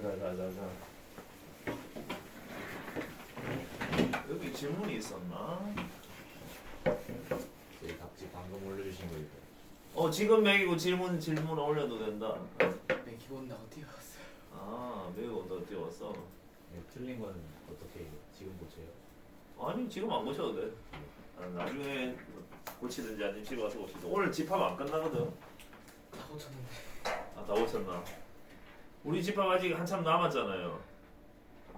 자자자자자. 여기 질문이 있었나? 저희 각지 방금 올려주신 거 있고. 지금 매기고 질문 올려도 된다. 네, 기본 나가 뛰어왔어요. 아, 매기고 너 뛰어왔어. 네, 틀린 건 어떻게 지금 고쳐요? 아니 지금 안 고쳐도 돼. 나중에 고치든지 아니면 집에 가서 고치든. 오늘 집합 안 끝나거든. 다 고쳤는데. 아, 다 고쳤나? 우리 집합 아직 한참 남았잖아요.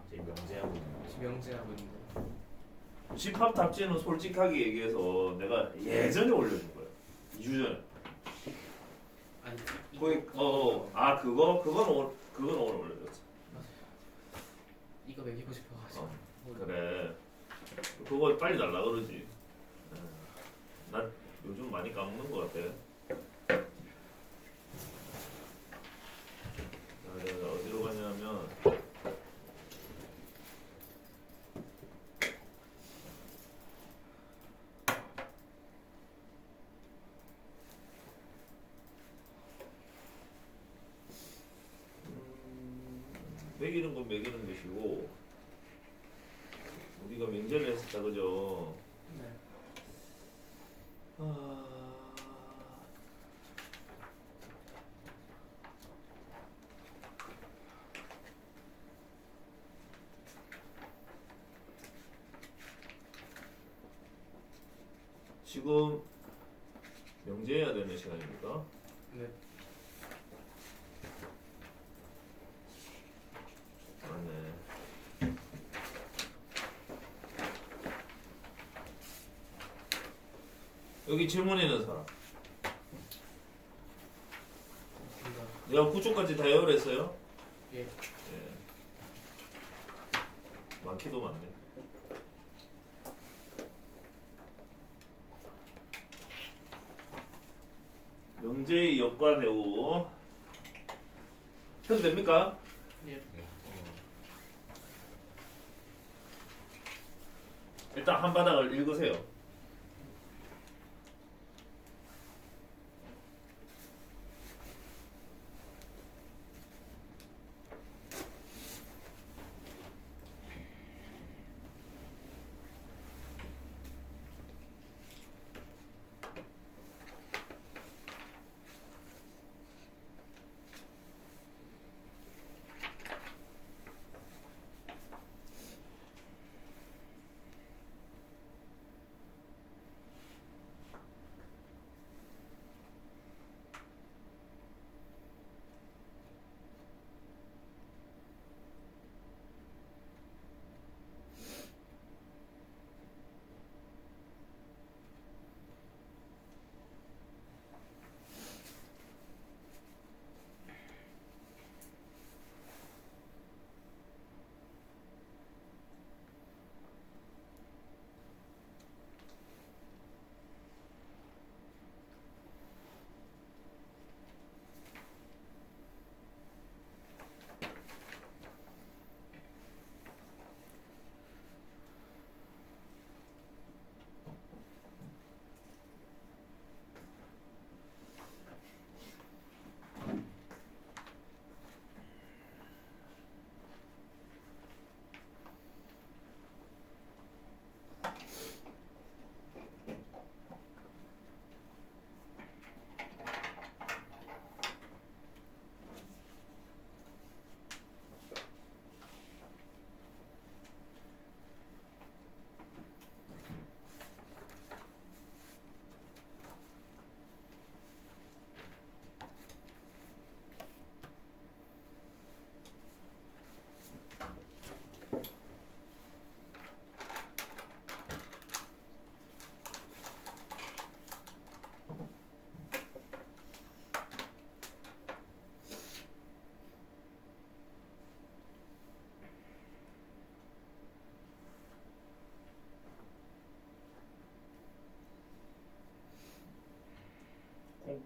저희 명제하고 있는 거. 지명제하고 있는 거. 집합 답지는 솔직하게 얘기해서 내가 예전에 올려준 거야. 2주 전에. 아니 거의 그건 오늘 올려줬어. 이거 매기고 싶어가지고. 그래. 그거 빨리 달라 그러지. 난 요즘 많이 까먹는 것 같아. 자, 내가 어디로 가냐면 매기는 건 매기는 것이고 우리가 명제를 했었다 그죠? 네. 지금 명제해야 되는 시간입니까? 네. 맞네. 여기 질문있는 사람. 내가 구조까지 다 외우랬어요? 예. 예. 많기도 많네. 명제의 역과대우 해도 됩니까? 예. 네. 일단 한 바닥을 읽으세요.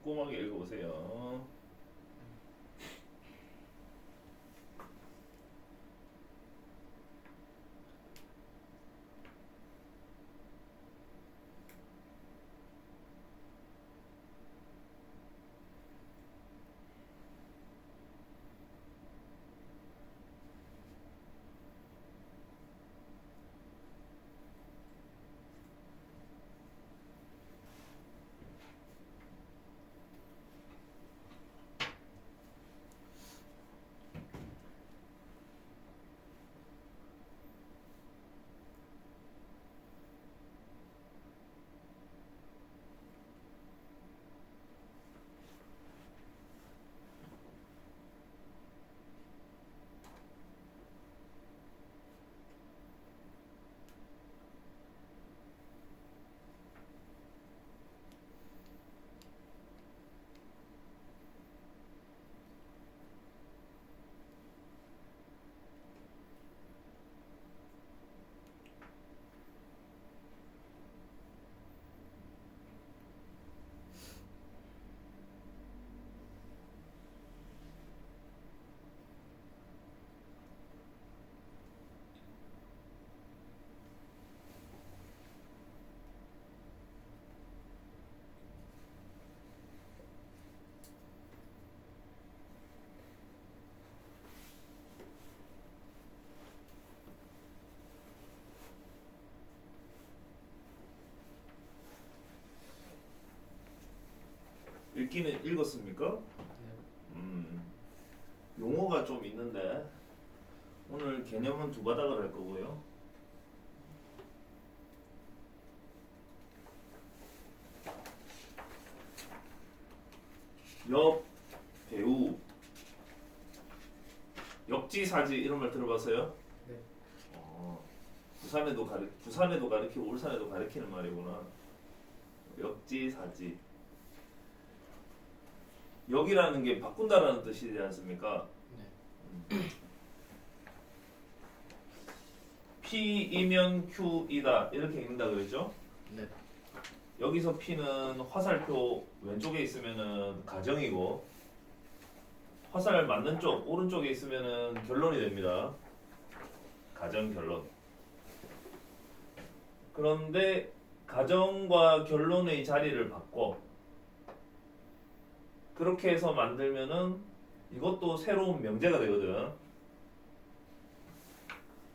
꼼꼼하게 읽어보세요. 읽기는 읽었습니까? 용어가 좀 있는데 오늘 개념은 두 바닥을 할 거고요. 역, 배우, 역지사지 이런 말 들어봤어요? 네. 부산에도 가르치고 울산에도 가르치는 말이구나. 역지사지. 역이라는 게 바꾼다라는 뜻이지 않습니까? 네. P이면 Q이다 이렇게 읽는다 그랬죠? 네. 여기서 P는 화살표 왼쪽에 있으면은 가정이고 화살 맞는 쪽 오른쪽에 있으면은 결론이 됩니다. 가정 결론. 그런데 가정과 결론의 자리를 바꿔 그렇게 해서 만들면은 이것도 새로운 명제가 되거든.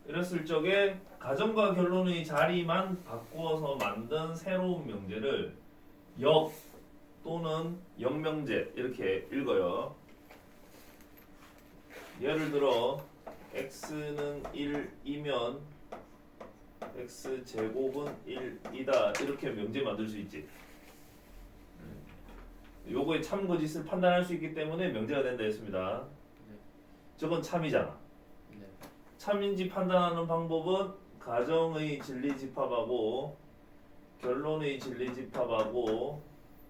이랬을 적에 가정과 결론의 자리만 바꾸어서 만든 새로운 명제를 역 또는 역명제 이렇게 읽어요. 예를 들어 x는 1이면 x제곱은 1이다 이렇게 명제 만들 수 있지. 요거의 참거짓을 판단할 수 있기 때문에 명제가 된다 했습니다. 네. 저건 참이잖아. 네. 참인지 판단하는 방법은 가정의 진리집합하고 결론의 진리집합하고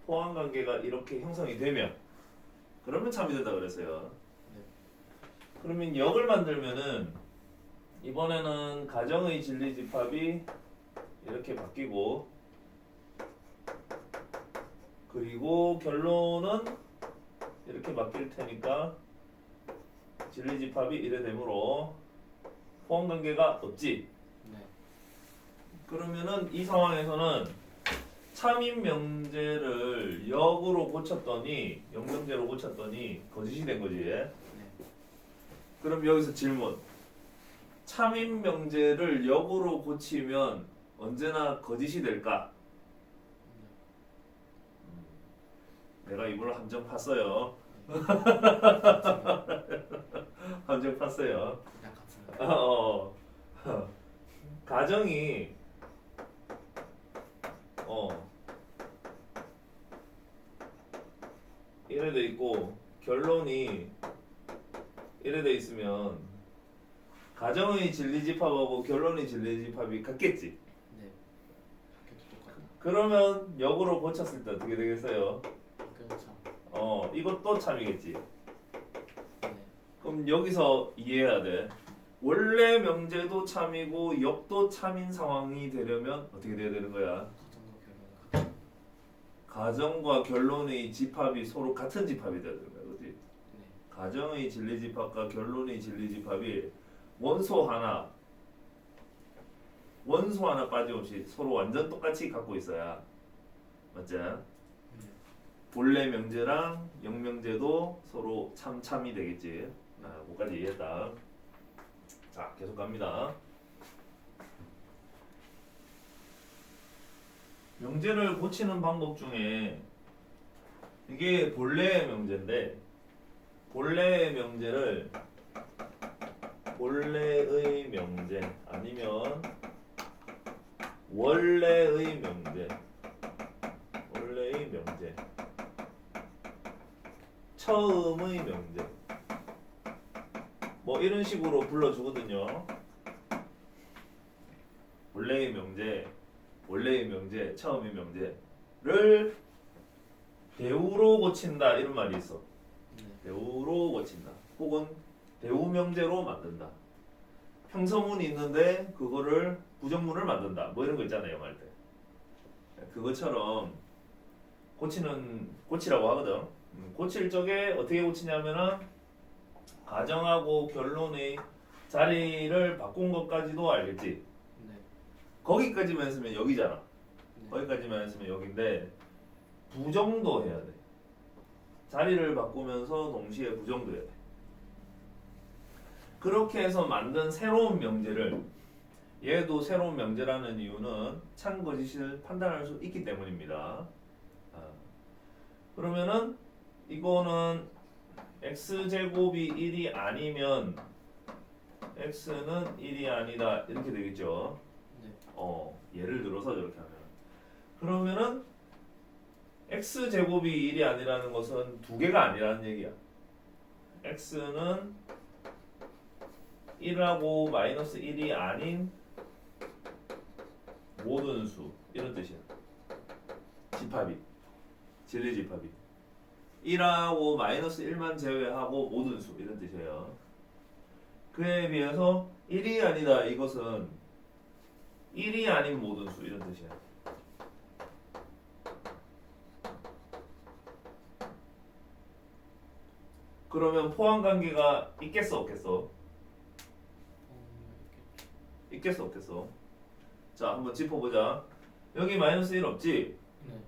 포함관계가 이렇게 형성이 되면 그러면 참이 된다 그랬어요. 네. 그러면 역을 만들면은 이번에는 가정의 진리집합이 이렇게 바뀌고 그리고 결론은 이렇게 바뀔 테니까 진리집합이 이래 되므로 포함관계가 없지. 네. 그러면은 이 상황에서는 참인 명제를 역으로 고쳤더니 역명제로 고쳤더니 거짓이 된 거지. 네. 그럼 여기서 질문. 참인 명제를 역으로 고치면 언제나 거짓이 될까? 내가 이번에 함정 팠어요. 함정 팠어요. 그냥 같습니다. 가정이 이래 돼 있고 결론이 이래 돼 있으면 가정의 진리집합하고 결론의 진리집합이 같겠지. 네. 학교도 똑같나? 그러면 역으로 고쳤을 때 어떻게 되겠어요? 그렇죠. 이것도 참이겠지. 네. 그럼 여기서 이해해야 돼. 원래 명제도 참이고 역도 참인 상황이 되려면 어떻게 돼야 되는 거야? 가정과 결론은 같은. 가정과 결론의 집합이 서로 같은 집합이 돼야 되는 거야, 그렇지? 네. 가정의 진리집합과 결론의 진리집합이 원소 하나 빠짐없이 서로 완전 똑같이 갖고 있어야 맞지? 네. 본래 명제랑 역명제도 서로 참이 되겠지. 그거까지 이해했다. 자, 계속 갑니다. 명제를 고치는 방법 중에 이게 본래의 명제인데 본래의 명제를 본래의 명제 아니면 원래의 명제 처음의 명제 뭐 이런 식으로 불러주거든요. 원래의 명제, 처음의 명제를 대우로 고친다 이런 말이 있어. 네. 대우로 고친다. 혹은 대우 명제로 만든다. 평서문이 있는데 그거를 부정문을 만든다. 뭐 이런 거 있잖아요, 영어 할 때. 그것처럼 고치라고 하거든. 고칠 적에 어떻게 고치냐면은 가정하고 결론의 자리를 바꾼 것까지도 알겠지. 네. 거기까지만 했으면 여기잖아. 네. 거기까지만 했으면 여기인데 부정도 해야 돼. 자리를 바꾸면서 동시에 부정도 해야 돼. 그렇게 해서 만든 새로운 명제를 얘도 새로운 명제라는 이유는 참 거짓을 판단할 수 있기 때문입니다. 그러면은 이거는 x제곱이 1이 아니면 x는 1이 아니다 이렇게 되겠죠. 네. 예를 들어서 저렇게 하면 그러면은 x제곱이 1이 아니라는 것은 두 개가 아니라는 얘기야. x는 1하고 마이너스 1이 아닌 모든 수 이런 뜻이야. 집합이 진리 집합이 1하고 마이너스 1만 제외하고 모든 수 이런 뜻이에요. 그에 비해서 1이 아니다 이것은 1이 아닌 모든 수 이런 뜻이야. 그러면 포함 관계가 있겠어 없겠어? 이렇게. 있겠어 없겠어? 자 한번 짚어보자. 여기 마이너스 1 없지? 네.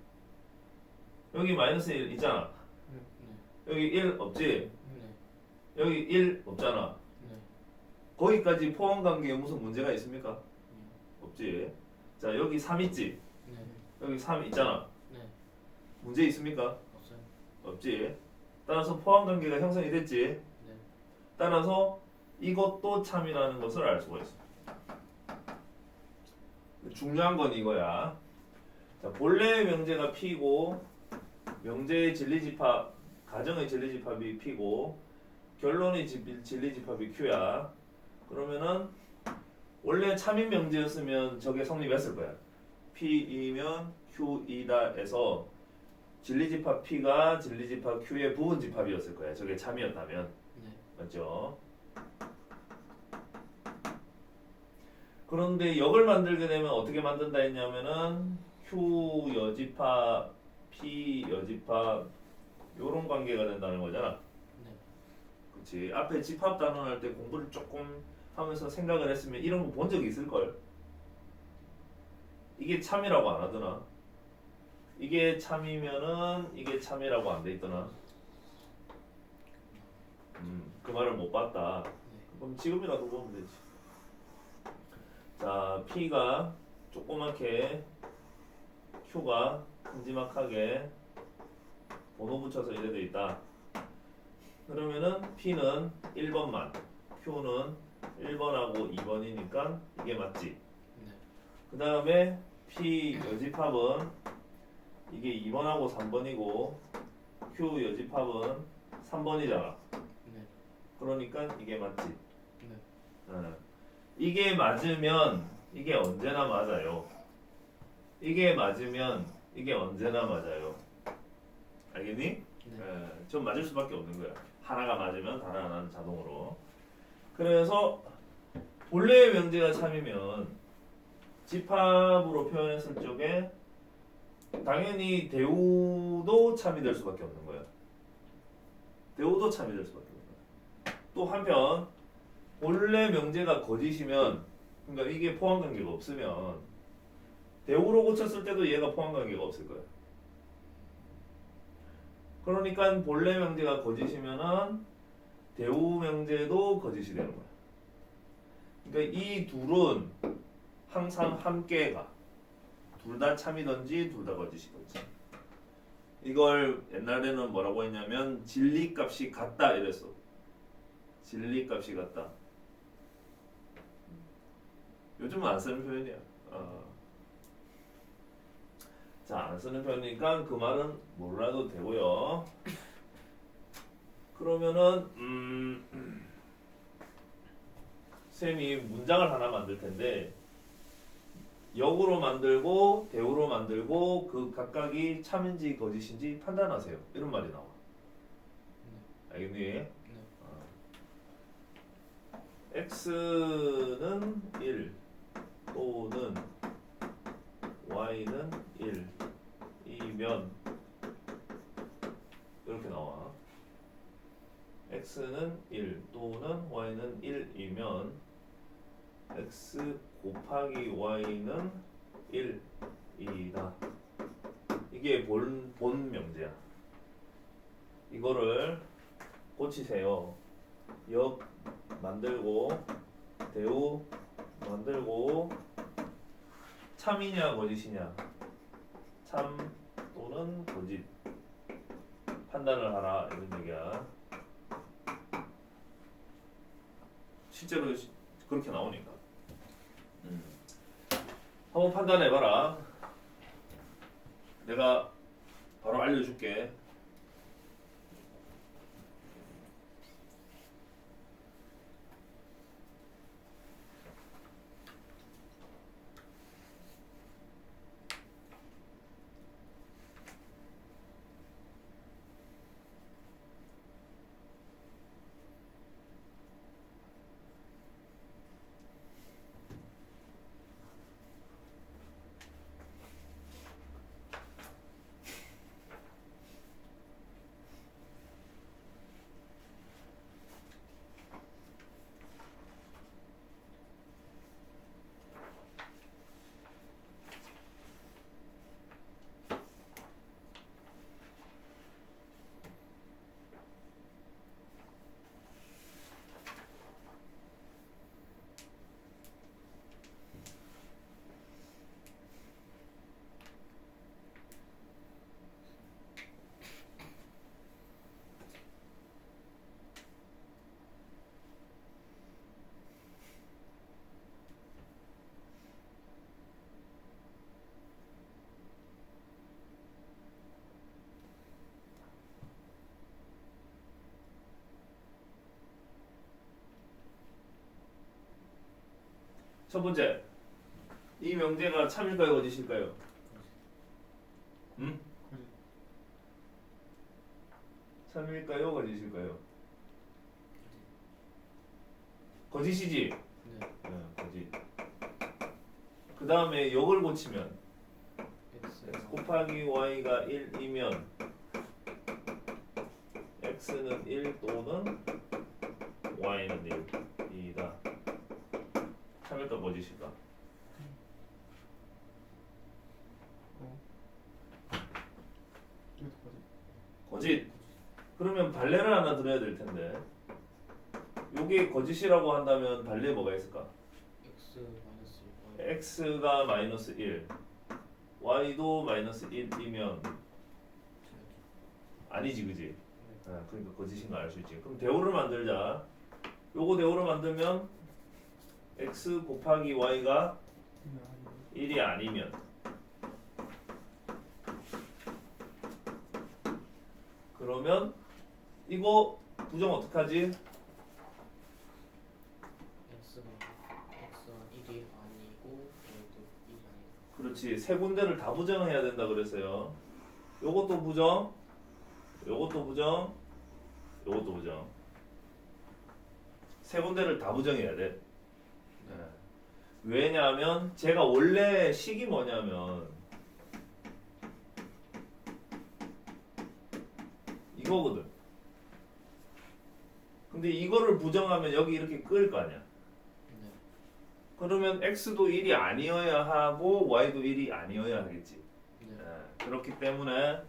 여기 마이너스 1 있잖아. 네. 여기 1 없지? 네. 여기 1 없잖아. 네. 거기까지 포함 관계에 무슨 문제가 있습니까? 없지. 자 여기 3 있지? 네. 여기 3 있잖아. 네. 문제 있습니까? 없어요. 없지. 따라서 포함 관계가 형성이 됐지. 네. 따라서 이것도 참이라는 것을 알 수가 있어. 중요한 건 이거야. 자, 본래의 명제가 P고 명제의 진리집합, 가정의 진리집합이 P고 결론의 진리집합이 Q야. 그러면은 원래 참인 명제였으면 저게 성립했을 거야. P이면 Q이다에서 진리집합 P가 진리집합 Q의 부분집합이었을 거야. 저게 참이었다면. 네. 맞죠? 그런데 역을 만들게 되면 어떻게 만든다 했냐면은 Q 여집합, P 여집합 요런 관계가 된다는 거잖아. 네. 그렇지. 앞에 집합 단원할 때 공부를 조금 하면서 생각을 했으면 이런 거 본 적이 있을 걸. 이게 참이라고 안 하더나. 이게 참이면은 이게 참이라고 안 돼 있더나. 그 말을 못 봤다. 네. 그럼 지금이라도 보면 되지. 자, P가 조그맣게 Q가 큼지막하게 번호 붙여서 이래 돼 있다. 그러면은 P는 1번만, Q는 1번하고 2번이니까 이게 맞지. 네. 그 다음에 P 여집합은 이게 2번하고 3번이고 Q 여집합은 3번이잖아. 네. 그러니까 이게 맞지. 네. 이게 맞으면 이게 언제나 맞아요. 이게 맞으면 이게 언제나 맞아요. 알겠니? 네. 좀 맞을 수밖에 없는 거야. 하나가 맞으면 다른 하나는 자동으로. 그래서 본래의 명제가 참이면 집합으로 표현했을 적에 당연히 대우도 참이 될 수밖에 없는 거야. 대우도 참이 될 수밖에 없는 거야. 또 한편 본래 명제가 거짓이면 그러니까 이게 포함 관계가 없으면 대우로 고쳤을 때도 얘가 포함 관계가 없을 거야. 그러니까 본래 명제가 거짓이면은 대우 명제도 거짓이 되는 거야. 그러니까 이 둘은 항상 함께 가. 둘 다 참이든지 둘 다 거짓이든지. 이걸 옛날에는 뭐라고 했냐면 진리값이 같다 이랬어. 진리값이 같다. 요즘은 안 쓰는 표현이야. 자, 안 쓰는 표현이니까 그 말은 몰라도 되고요. 그러면은 쌤이 문장을 하나 만들 텐데 역으로 만들고 대우로 만들고 그 각각이 참인지 거짓인지 판단하세요. 이런 말이 나와. 알겠니? 네. x는 1 또는 y는 1이면 이렇게 나와. x는 1 또는 y는 1이면 x 곱하기 y는 1이다. 이게 본 명제야. 이거를 고치세요. 역 만들고 대우 만들고 참이냐 거짓이냐 참 또는 거짓 판단을 하라 이런 얘기야. 실제로 그렇게 나오니까. 한번 판단해봐라. 내가 바로 알려줄게. 첫 번째, 이 명제가 참일까요, 거짓일까요? 응? 참일까요, 거짓일까요? 거짓이지. 네. 거짓. 그 다음에 역을 고치면 X x 곱하기 y가 1이면 x는 1 또는 y는 1이다. 참일까 거짓일까? 거짓. 그러면 발레를 하나 들어야 될 텐데. 요게 거짓이라고 한다면 발레에 뭐가 있을까? X 마이너스 1 x가 마이너스 1, y도 마이너스 1이면 아니지, 그지? 그러니까 거짓인 거 알 수 있지. 그럼 대우를 만들자. 요거 대우를 만들면 x 곱하기 y가 1이 아니면 그러면 이거 부정 어떡하지? X가 1이 아니고 Y도 1이 아니고 그렇지. 세 군데를 다 부정해야 된다 그랬어요. 요것도 부정, 요것도 부정, 요것도 부정. 세 군데를 다 부정해야 돼. 왜냐하면 제가 원래 식이 뭐냐면 이거거든. 근데 이거를 부정하면 여기 이렇게 끄일 거 아니야. 네. 그러면 x도 1이 아니어야 하고 y도 1이 아니어야 하겠지. 네. 그렇기 때문에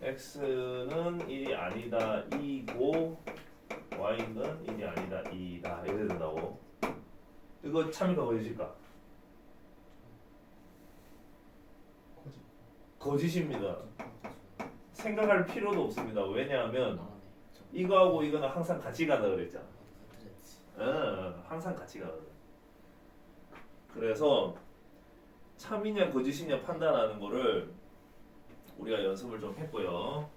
x는 1이 아니다 2고 y는 1이 아니다 2다 이래야 된다고. 이거 참일까 거짓일까? 거짓입니다. 생각할 필요도 없습니다. 왜냐하면 아, 네. 저 이거하고 이거는 항상 같이 간다 그랬잖아. 그랬지. 항상 같이 가거든. 그래서 참이냐 거짓이냐 판단하는 거를 우리가 연습을 좀 했고요.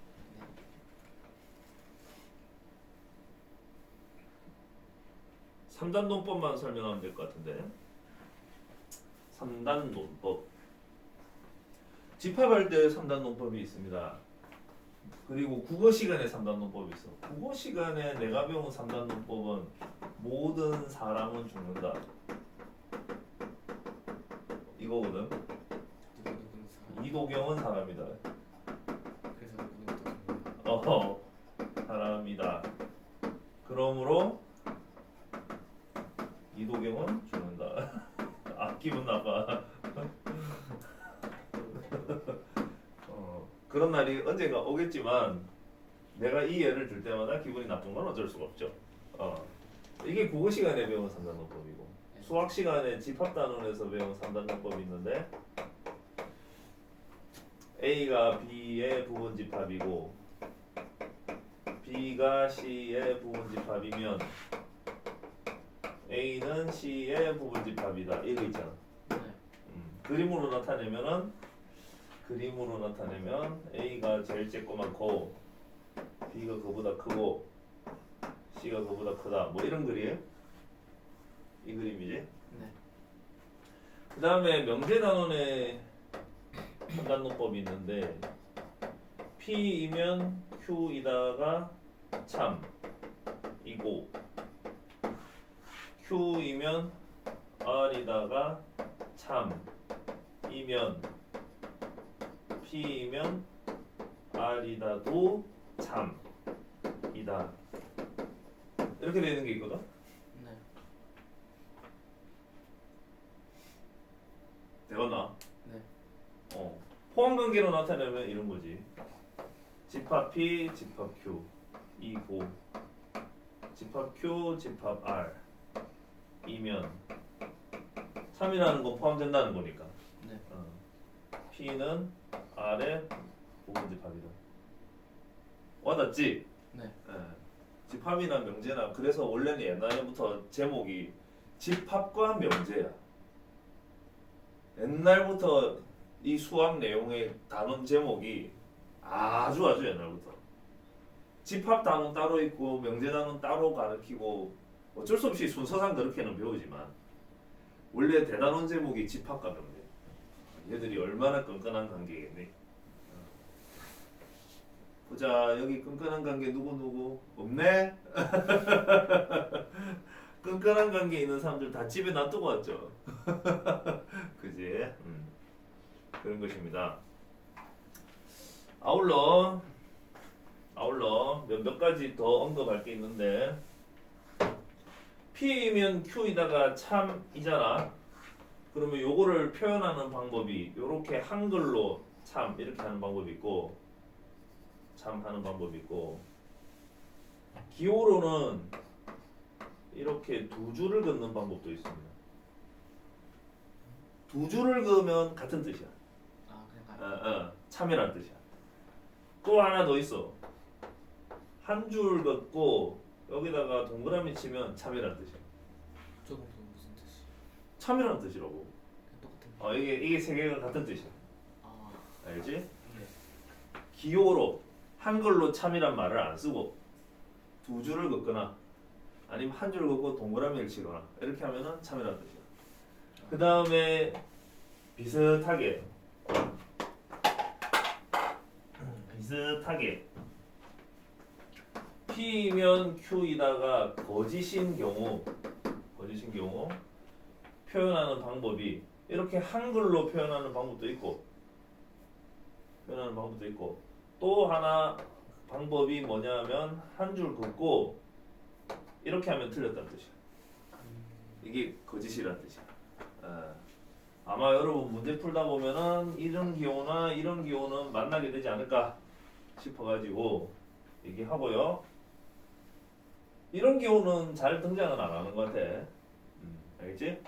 3단 논법만 설명하면 될 것 같은데. 3단 논법. 집합할 때 3단 논법이 있습니다. 그리고 국어 시간에 3단 논법이 있어. 국어 시간에 내가 배운 3단 논법은 모든 사람은 죽는다. 이거거든. 누구누구는 사람. 이도경은 사람이다. 그래서 누구누구도 정말 사람이다. 그러므로 이도경은 죽는다. 기분 나빠. 그런 날이 언젠가 오겠지만 내가 이 예를 들 때마다 기분이 나쁜 건 어쩔 수가 없죠. 이게 국어 시간에 배운 3단 논법이고 수학 시간에 집합단원에서 배운 3단 논법이 있는데 A가 B의 부분 집합이고 B가 C의 부분집합이면 A는 C의 부분집합이다. 이거 있잖아. 네. 그림으로 나타내면 A가 제일 쬐꼬맣고 B가 그보다 크고 C가 그보다 크다. 뭐 이런 그림. 이 그림이지. 네. 그 다음에 명제단원의 판단론법이 있는데 P이면 Q이다가 참이고 Q이면 R이다가 참이면 P이면 R이다도 참이다. 이렇게 되는 게 있거든. 네. 되었나? 네. 포함관계로 나타내면 이런 거지. 집합 P, 집합 Q 이고 집합 Q, 집합 R 이면 3이라는 건 포함된다는 거니까. 네. P는 R의 부분집합이다. 와닿지? 네. 집합이나 명제나 그래서 원래는 옛날부터 제목이 집합과 명제야. 옛날부터 이 수학 내용의 단원 제목이 아주 옛날부터 집합 단원 따로 있고 명제 단원 따로 가르치고 어쩔 수 없이 순서상 그렇게는 배우지만 원래 대단원 제목이 집합과 명제. 얘들이 얼마나 끈끈한 관계겠니? 보자, 여기 끈끈한 관계 누구 없네? 끈끈한 관계 있는 사람들 다 집에 놔두고 왔죠. 그지? 그런 것입니다. 아울러 몇 가지 더 언급할 게 있는데 P이면 Q이다가 참이잖아. 그러면 요거를 표현하는 방법이 요렇게 한글로 참 이렇게 하는 방법이 있고 참 하는 방법이 있고 기호로는 이렇게 두 줄을 긋는 방법도 있습니다. 두 줄을 그으면 같은 뜻이야. 아, 그냥 참이란 뜻이야. 또 하나 더 있어. 한 줄 긋고 여기다가 동그라미 치면 참이란 뜻이야. 조금 더 무슨 뜻이? 참이란 뜻이라고. 그냥 똑같은. 이게 세 개가 같은 뜻이야. 아, 알지? 네. 기호로 한글로 참이란 말을 안 쓰고 두 줄을 긋거나 아니면 한 줄 긋고 동그라미를 치거나 이렇게 하면은 참이란 뜻이야. 그 다음에 비슷하게 P면 Q이다가 거짓인 경우 표현하는 방법이 이렇게 한글로 표현하는 방법도 있고 또 하나 방법이 뭐냐면 한 줄 긋고 이렇게 하면 틀렸다는 뜻이야. 이게 거짓이라는 뜻이야. 아마 여러분 문제 풀다 보면은 이런 기호나 이런 기호는 만나게 되지 않을까 싶어가지고 얘기하고요. 이런 기호는 잘 등장은 안 하는 것 같아. 알겠지? 네.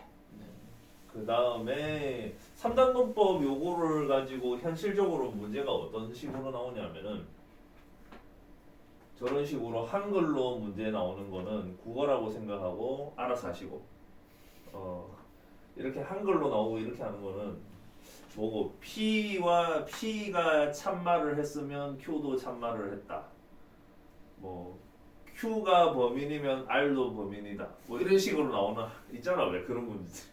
그 다음에 3단 논법 요거를 가지고 현실적으로 문제가 어떤 식으로 나오냐면은 저런 식으로 한글로 문제 나오는 거는 국어라고 생각하고 알아서 하시고 이렇게 한글로 나오고 이렇게 하는 거는 뭐고 P가 참말을 했으면 Q도 참말을 했다. 뭐 Q가 범인이면 R도 범인이다. 뭐 이런 식으로 나오나 있잖아. 왜 그런 문제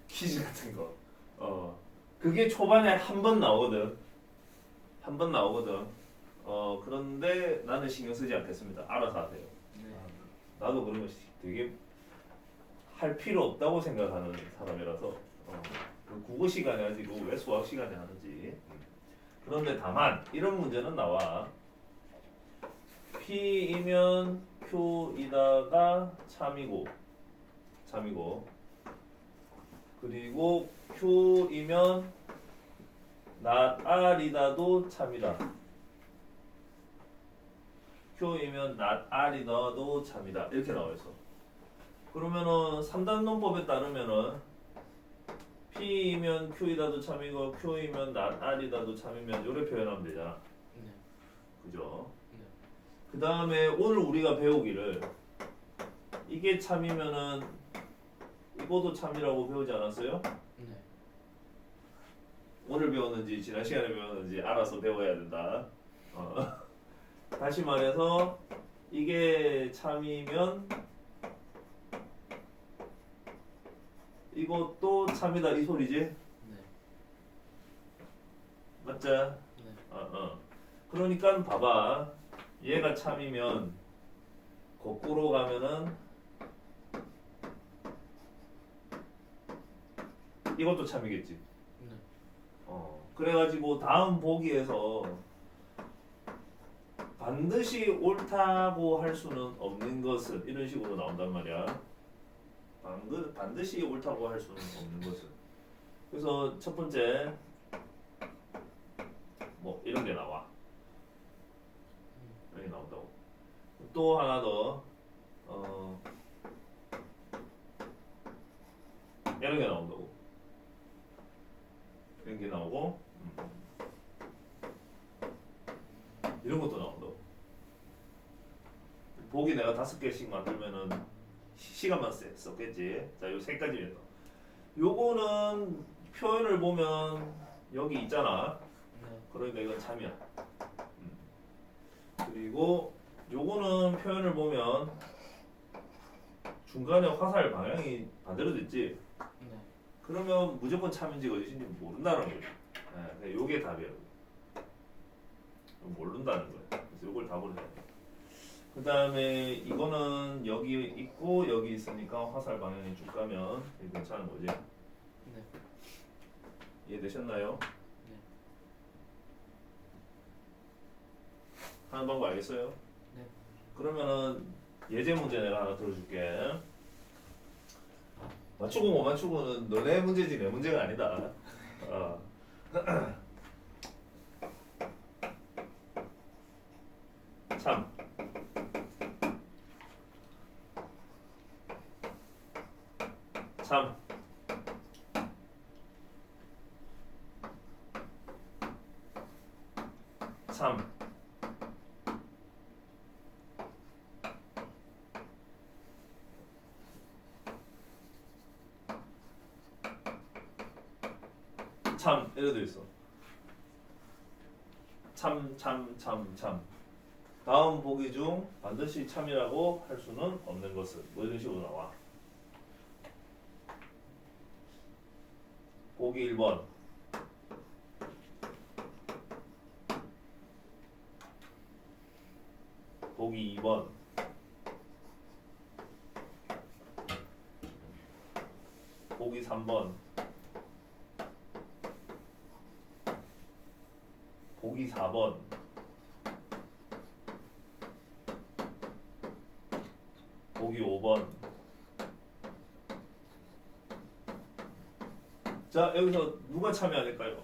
퀴즈 같은 거. 그게 초반에 한 번 나오거든. 그런데 나는 신경 쓰지 않겠습니다. 알아서 하세요. 네. 나도 그런 거 되게 할 필요 없다고 생각하는 사람이라서 국어 시간에 하지 왜 수학 시간에 하는지. 그런데 다만 이런 문제는 나와. P이면 Q이다가 참이고 그리고 Q이면 not R이다도 참이다. Q이면 not R이다도 참이다. 이렇게 나와 있어. 그러면은 3단 논법에 따르면은 P이면 Q이다도 참이고 Q이면 not R이다도 참이면 요렇게 표현하면 되잖아. 네. 그죠? 네. 그 다음에 오늘 우리가 배우기를 이게 참이면은 이것도 참이라고 배우지 않았어요? 네. 오늘 배웠는지 지난 시간에 배웠는지 알아서 배워야 된다. 다시 말해서 이게 참이면 이것도 참이다 이 소리지? 네. 맞지? 네. 그러니까 봐봐. 얘가 참이면 거꾸로 가면은 이것도 참이겠지. 네. 그래가지고 다음 보기에서 반드시 옳다고 할 수는 없는 것은 이런 식으로 나온단 말이야. 반드시 옳다고 할 수는 없는 것은. 그래서 첫 번째 뭐 이런 게 나와. 이렇게 나온다고. 또 하나 더 이런 게 나온다고. 이런 게 나오고 이런 것도 나온다고. 보기 내가 5개씩 만들면은 시간만 썼겠지. 자, 요 세 가지에서 요거는 표현을 보면 여기 있잖아. 네. 그러니까 이건 참이야. 그리고 요거는 표현을 보면 중간에 화살 방향이 반대로 됐지. 네. 그러면 무조건 참인지 거짓인지 모른다는 거죠. 네, 요게 답이에요. 모른다는 거예요. 그래서 요걸 답으로 해야 돼. 그 다음에 이거는 여기 있고 여기 있으니까 화살 방향이 쭉 가면 괜찮은 거지. 네. 이해되셨나요? 네. 하는 방법 알겠어요? 네. 그러면은 예제 문제 내가 하나 들어줄게. 맞추고 못 맞추고는 너네 문제지 내 문제가 아니다. 참. 참. 참. 참 이래 돼 있어. 참. 다음 보기 중 반드시 참이라고 할 수는 없는 것은 뭐 이런 식으로 나와. 보기 1번. 보기 2번. 보기 3번. 보기 4번. 보기 5번. 자, 여기서 누가 참여해야 될까요?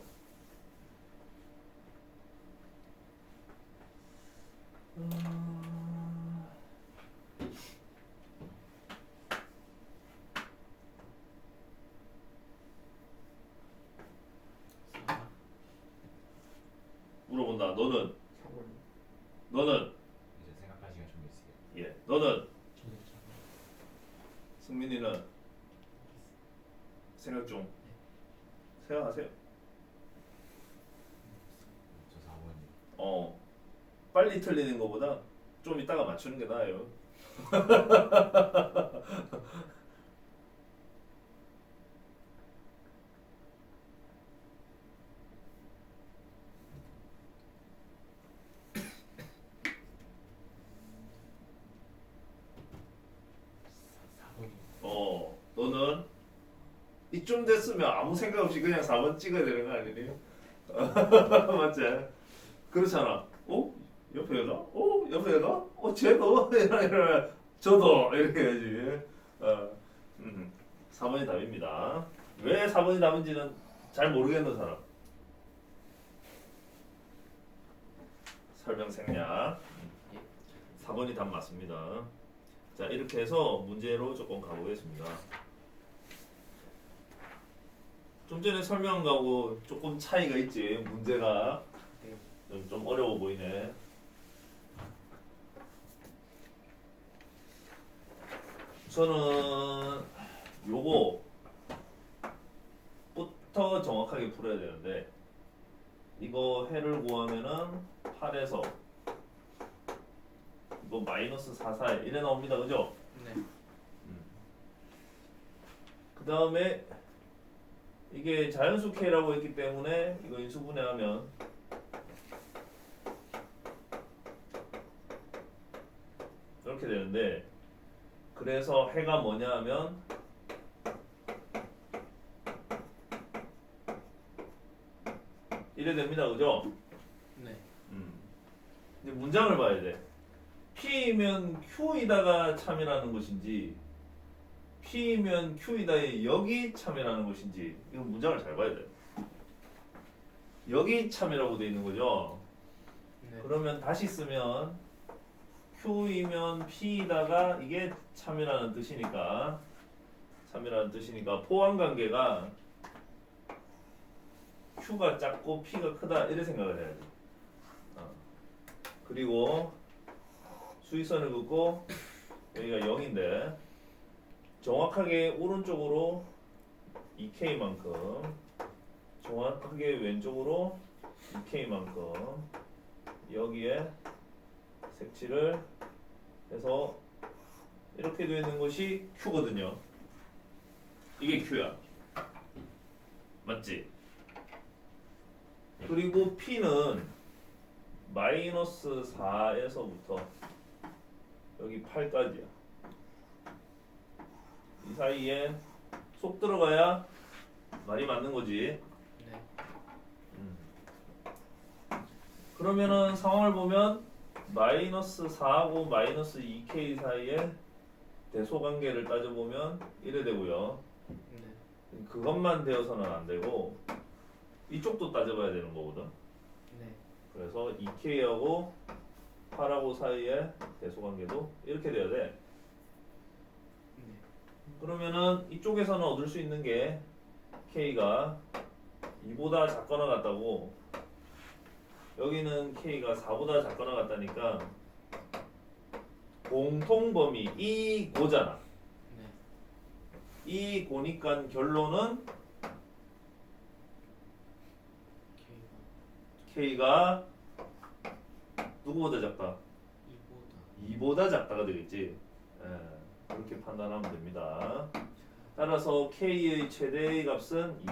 물어본다. 너는? 너는? 이제 생각할 시간 좀 있어요. 예. 너는? 저도 잘. 승민이는? 생각 중. 생각하세요. 저 4번이요. 빨리 틀리는 것보다 좀 이따가 맞추는 게 나아요. 너는? 이쯤 됐으면 아무 생각 없이 그냥 4번 찍어야 되는 거 아니니? 맞지? 그렇잖아. 옆에 얘가? 옆에 얘가? 쟤도? 이러면 저도 이렇게 해야지. 4번이 답입니다. 왜 4번이 답인지는 잘 모르겠는 사람. 설명 생략. 4번이 답 맞습니다. 자, 이렇게 해서 문제로 조금 가보겠습니다. 좀 전에 설명한 거하고 조금 차이가 있지. 문제가 좀 어려워 보이네. 우선은 요거부터 정확하게 풀어야 되는데 이거 해를 구하면은 8에서 이거 마이너스 4, 4 이래 나옵니다. 그죠? 네. 그 다음에 이게 자연수 K라고 했기 때문에 이거 인수분해하면 이렇게 되는데 그래서 해가 뭐냐 하면 이래 됩니다. 그죠? 네. 이제 문장을 봐야 돼. P이면 Q이다가 참이라는 것인지 P이면 Q이다에 여기 참이라는 것인지 이거 문장을 잘 봐야 돼. 여기 참이라고 돼 있는 거죠. 네. 그러면 다시 쓰면 Q이면 P이다가 이게 참이라는 뜻이니까 포함 관계가 Q가 작고 P가 크다 이렇게 생각을 해야지. 그리고 수위선을 긋고 여기가 0인데 정확하게 오른쪽으로 2K만큼 정확하게 왼쪽으로 2K만큼 여기에 색칠을 해서 이렇게 되어 있는 것이 Q거든요. 이게 Q야. 맞지? 그리고 P는 마이너스 4에서부터 여기 8까지야. 이 사이에 쏙 들어가야 말이 맞는 거지. 네. 그러면은 상황을 보면 마이너스 4하고 마이너스 2K 사이에 대소관계를 따져보면 이래 되고요. 네. 그것만 되어서는 안 되고 이쪽도 따져봐야 되는 거거든. 네. 그래서 2K하고 8하고 사이에 대소관계도 이렇게 돼야 돼. 네. 그러면은 이쪽에서는 얻을 수 있는 게 K가 2보다 작거나 같다고, 여기는 K가 4보다 작거나 같다니까 공통범위 이 고잖아. 네. 이 고니까 결론은 K가 K가 누구보다 작다? 2보다 2보다 작다가 되겠지. 그렇게 판단하면 됩니다. 따라서 K의 최대의 값은 2.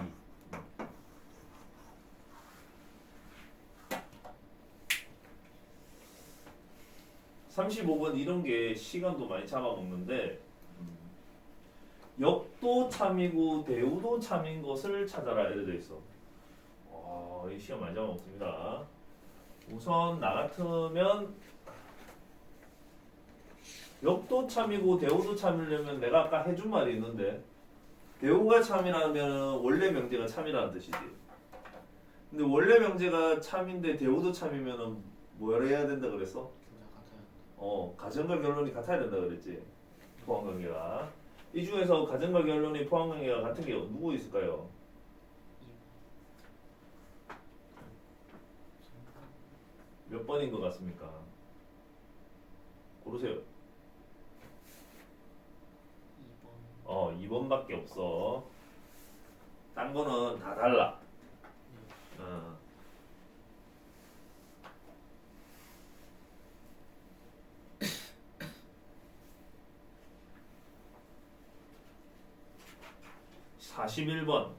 35번 이런 게 시간도 많이 잡아먹는데 역도 참이고 대우도 참인 것을 찾아라 이렇게 돼 있어. 이 시간 많이 잡아먹습니다. 우선 나 같으면 역도 참이고 대우도 참이려면 내가 아까 해준 말이 있는데 대우가 참이라면 원래 명제가 참이라는 뜻이지. 근데 원래 명제가 참인데 대우도 참이면은 뭘 해야 된다 그랬어? 둘 다 같아요. 가정과 결론이 같아야 된다 그랬지. 포함관계가. 이 중에서 가정과 결론이 포함관계가 같은 게 누구 있을까요? 2번. 몇 번인 것 같습니까? 고르세요. 2번. 2번밖에 없어. 딴 거는 다 달라. 네. 41번.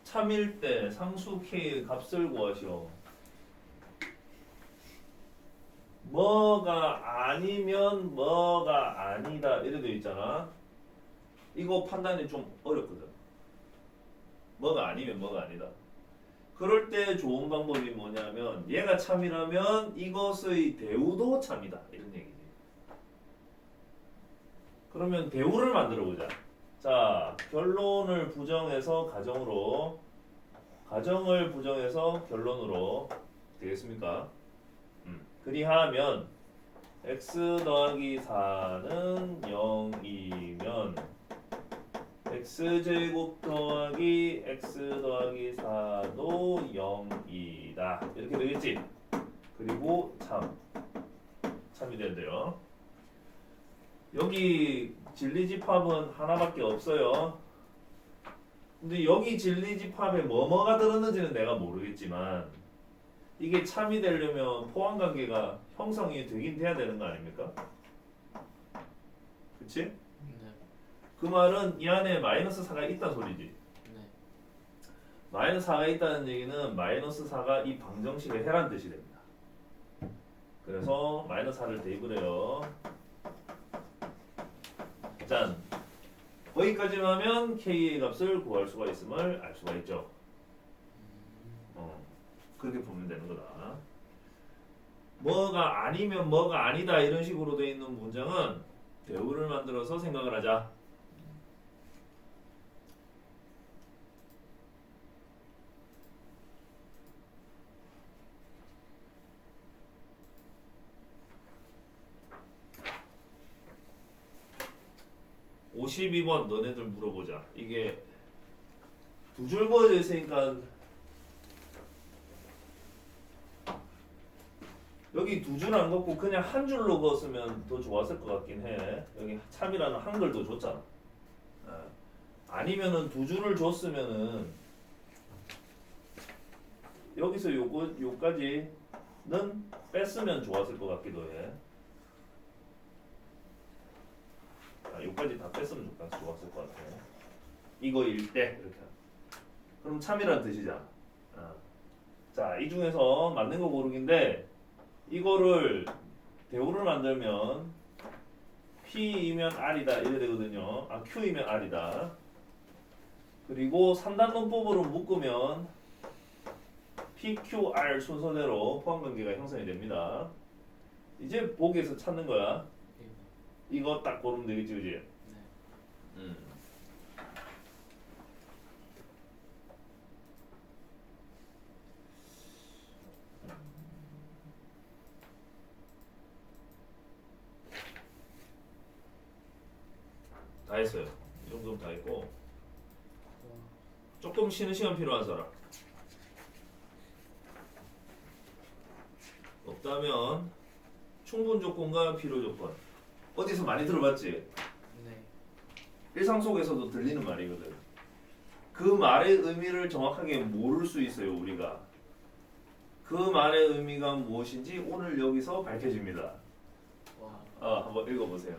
참일 때 상수 K의 값을 구하시오. 뭐가 아니면 뭐가 아니다 이렇게 되어 있잖아. 이거 판단이 좀 어렵거든. 뭐가 아니면 뭐가 아니다. 그럴 때 좋은 방법이 뭐냐면 얘가 참이라면 이것의 대우도 참이다 이런 얘기지. 그러면 대우를 만들어 보자. 자, 결론을 부정해서 가정으로, 가정을 부정해서 결론으로 되겠습니까? 그리하면 x 더하기 4는 0이면 x제곱 더하기 x 더하기 4도 0이다. 이렇게 되겠지? 그리고 참이 된대요. 여기 진리집합은 하나밖에 없어요. 근데 여기 진리집합에 뭐가 들었는지는 내가 모르겠지만 이게 참이 되려면 포함관계가 형성이 되긴 돼야 되는 거 아닙니까? 그치? 네. 그 말은 이 안에 마이너스 4가 있다 소리지. 네. 마이너스 4가 있다는 얘기는 마이너스 4가 이 방정식의 해란 뜻이 됩니다. 그래서 마이너스 4를 대입을 해요. 짠. 거기까지만 하면 K의 값을 구할 수가 있음을 알 수가 있죠. 그렇게 보면 되는 거다. 뭐가 아니면 뭐가 아니다 이런 식으로 되어 있는 문장은 대우를 만들어서 생각을 하자. (52번) 너네들 물어보자. 이게 두 줄 그어져 있으니까 여기 두 줄 안 긋고 그냥 한 줄로 그었으면 더 좋았을 것 같긴 해. 여기 참이라는 한글도 줬잖아. 아니면은 두 줄을 줬으면은 여기서 요까지는 뺐으면 좋았을 것 같기도 해. 요까지 다 뺐으면 좋았을 것 같아. 이거일 때 이렇게. 그럼 참이라는 뜻이잖아. 자, 이 중에서 맞는 거 고르기인데 이거를 대우를 만들면 P이면 R이다 이래 되거든요. Q이면 R이다. 그리고 3단 논법으로 묶으면 PQR 순서대로 포함관계가 형성이 됩니다. 이제 보기에서 찾는 거야. 이거 딱 고르면 되겠지, 그지? 네. 다 했어요. 이 정도면 다 했고 와. 조금 쉬는 시간 필요한 사람 없다면 충분 조건과 필요 조건 어디서 많이 들어봤지? 네. 일상 속에서도 들리는 말이거든. 그 말의 의미를 정확하게 모를 수 있어요, 우리가. 그 말의 의미가 무엇인지 오늘 여기서 밝혀집니다. 와. 한번 읽어보세요.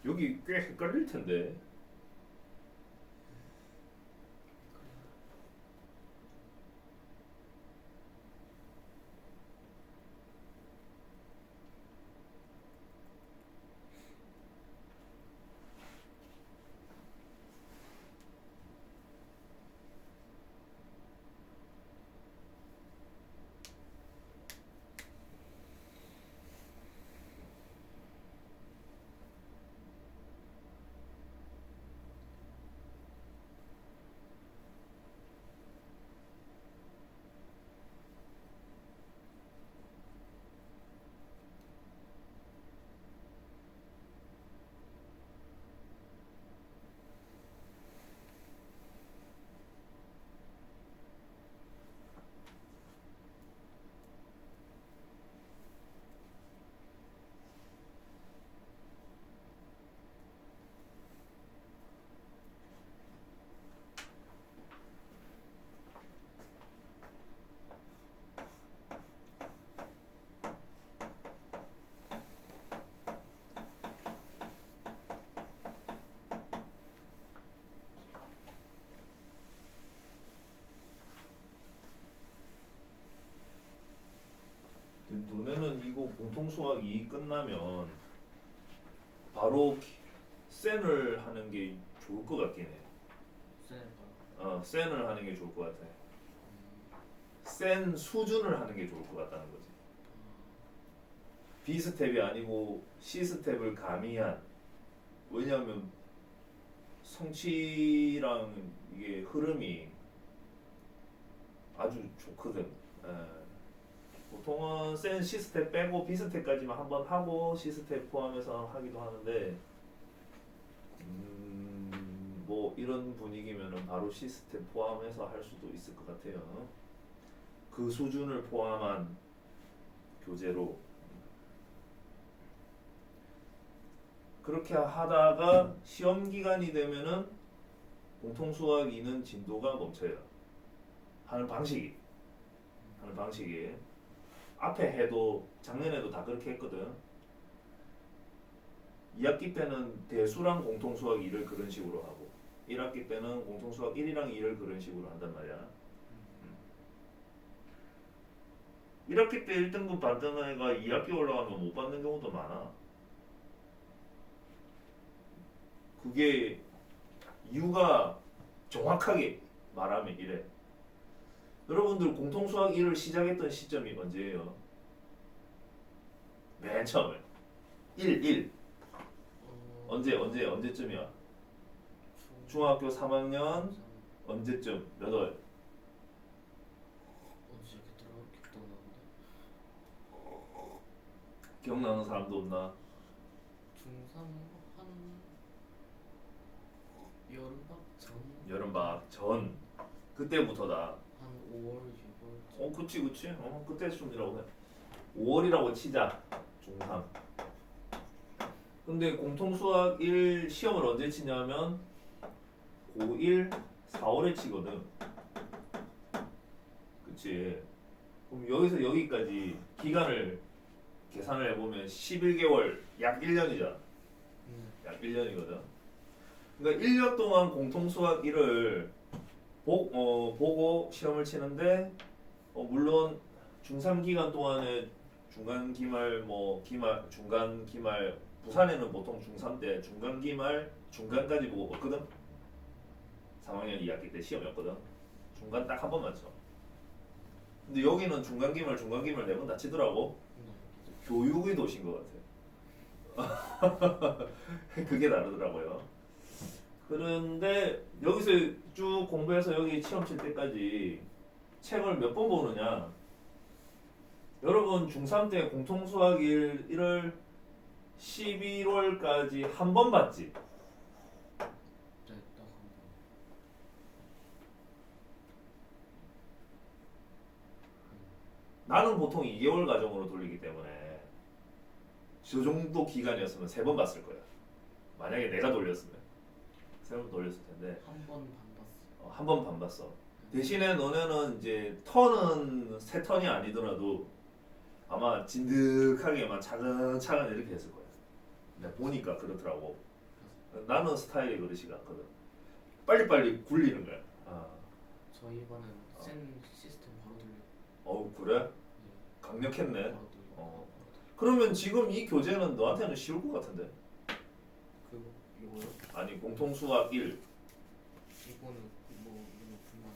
여기 꽤 헷갈릴 텐데. 공통수학 2 끝나면 바로 센을 하는 게 좋을 것 같긴 해. 쌤 센을 하는 게 좋을 것 같아. 센 수준을 하는 게 좋을 것 같다는 거지. B 스텝이 아니고 C 스텝을 가미한. 왜냐하면 성취랑 이게 흐름이 아주 좋거든. 보통은 센 C 스텝 빼고 B 스텝까지만 한번 하고 C 스텝 포함해서 하기도 하는데 뭐 이런 분위기면은 바로 C 스텝 포함해서 할 수도 있을 것 같아요. 그 수준을 포함한 교재로 그렇게 하다가 시험 기간이 되면은 공통수학 2는 진도가 멈춰요. 하는 방식이 앞에 해도 작년에도 다 그렇게 했거든. 2학기 때는 대수랑 공통수학 2를 그런 식으로 하고 1학기 때는 공통수학 1이랑 2를 그런 식으로 한단 말이야. 1학기 때 1등급 받던 애가 2학기 올라가면 못 받는 경우도 많아. 그게 이유가 정확하게 말하면 이래. 여러분들 공통수학 1을 시작했던 시점이 언제예요? 맨 처음에 1 언제쯤이야? 중학교 3학년 언제쯤? 몇 월? 언제 기억나는데? 기억나는 사람도 없나? 중3 한 여름방학 전 그때부터다. 한 5월 6월 그치 그때쯤이라고 해. 5월이라고 치자. 중3. 근데 공통수학 1 시험을 언제 치냐면 고1 4월에 치거든. 그치. 그럼 여기서 여기까지 기간을 계산을 해보면 11개월 약 1년이잖아. 약 1년이거든. 그러니까 1년 동안 공통수학 1을 보고 시험을 치는데 물론 중3 기간 동안에 중간 기말 중간 기말 부산에는 보통 중3 때 중간 기말 중간까지 보고 없거든. 3학년 2학기 때 시험이었거든. 중간 딱 한 번만 쳐. 근데 여기는 중간 기말 4번 다 치더라고. 교육의 도시인 것 같아. 그게 다르더라고요. 그런데 여기서 쭉 공부해서 여기 시험 칠 때까지 책을 몇 번 보느냐? 여러분 중3 때 공통수학 1을 11월까지 한 번 봤지? 네, 딱 한 번. 나는 보통 2개월 과정으로 돌리기 때문에 저 정도 기간이었으면 3번 봤을 거야. 만약에 내가 돌렸으면 3번 돌렸을 텐데 한 번 반 봤어. 한 번 반 봤어. 대신에 너네는 이제 턴은 3턴이 아니더라도 아마 진득하게만 차근차근 이렇게 했을 거야. 내가 보니까 그렇더라고. 나는 스타일이 그러지가 않거든. 빨리빨리 굴리는 거야. 저희 반은 센 시스템 바로 돌려. 그래? 네, 강력했네. 바로 돌려. 그러면 지금 이 교재는 너한테는 쉬울 것 같은데? 그거 이거요? 아니 공통수학 1 이거는 뭐 이거 불만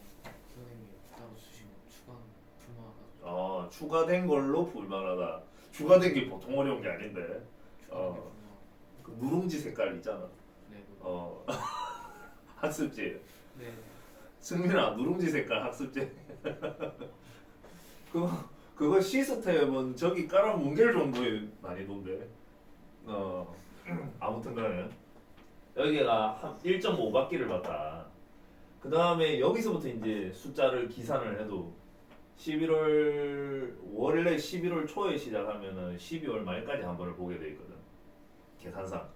선생님이 따로 주시고 추가하면 불만하다. 추가된 걸로 불만하다. 추가된 게 보통 어려운 게 아닌데. 그 누룽지 색깔 있잖아. 네. 그거. 학습지. 네. 승민아 누룽지 색깔 학습지. 그거 시스템은 저기 깔아 뭉갤 정도의 난이도인데. 아무튼간에 여기가 한 1.5바퀴를 봤다. 그 다음에 여기서부터 이제 숫자를 기산을 해도 원래 11월 초에 시작하면은 12월 말까지 한 번을 보게 돼 있거든. 계산상.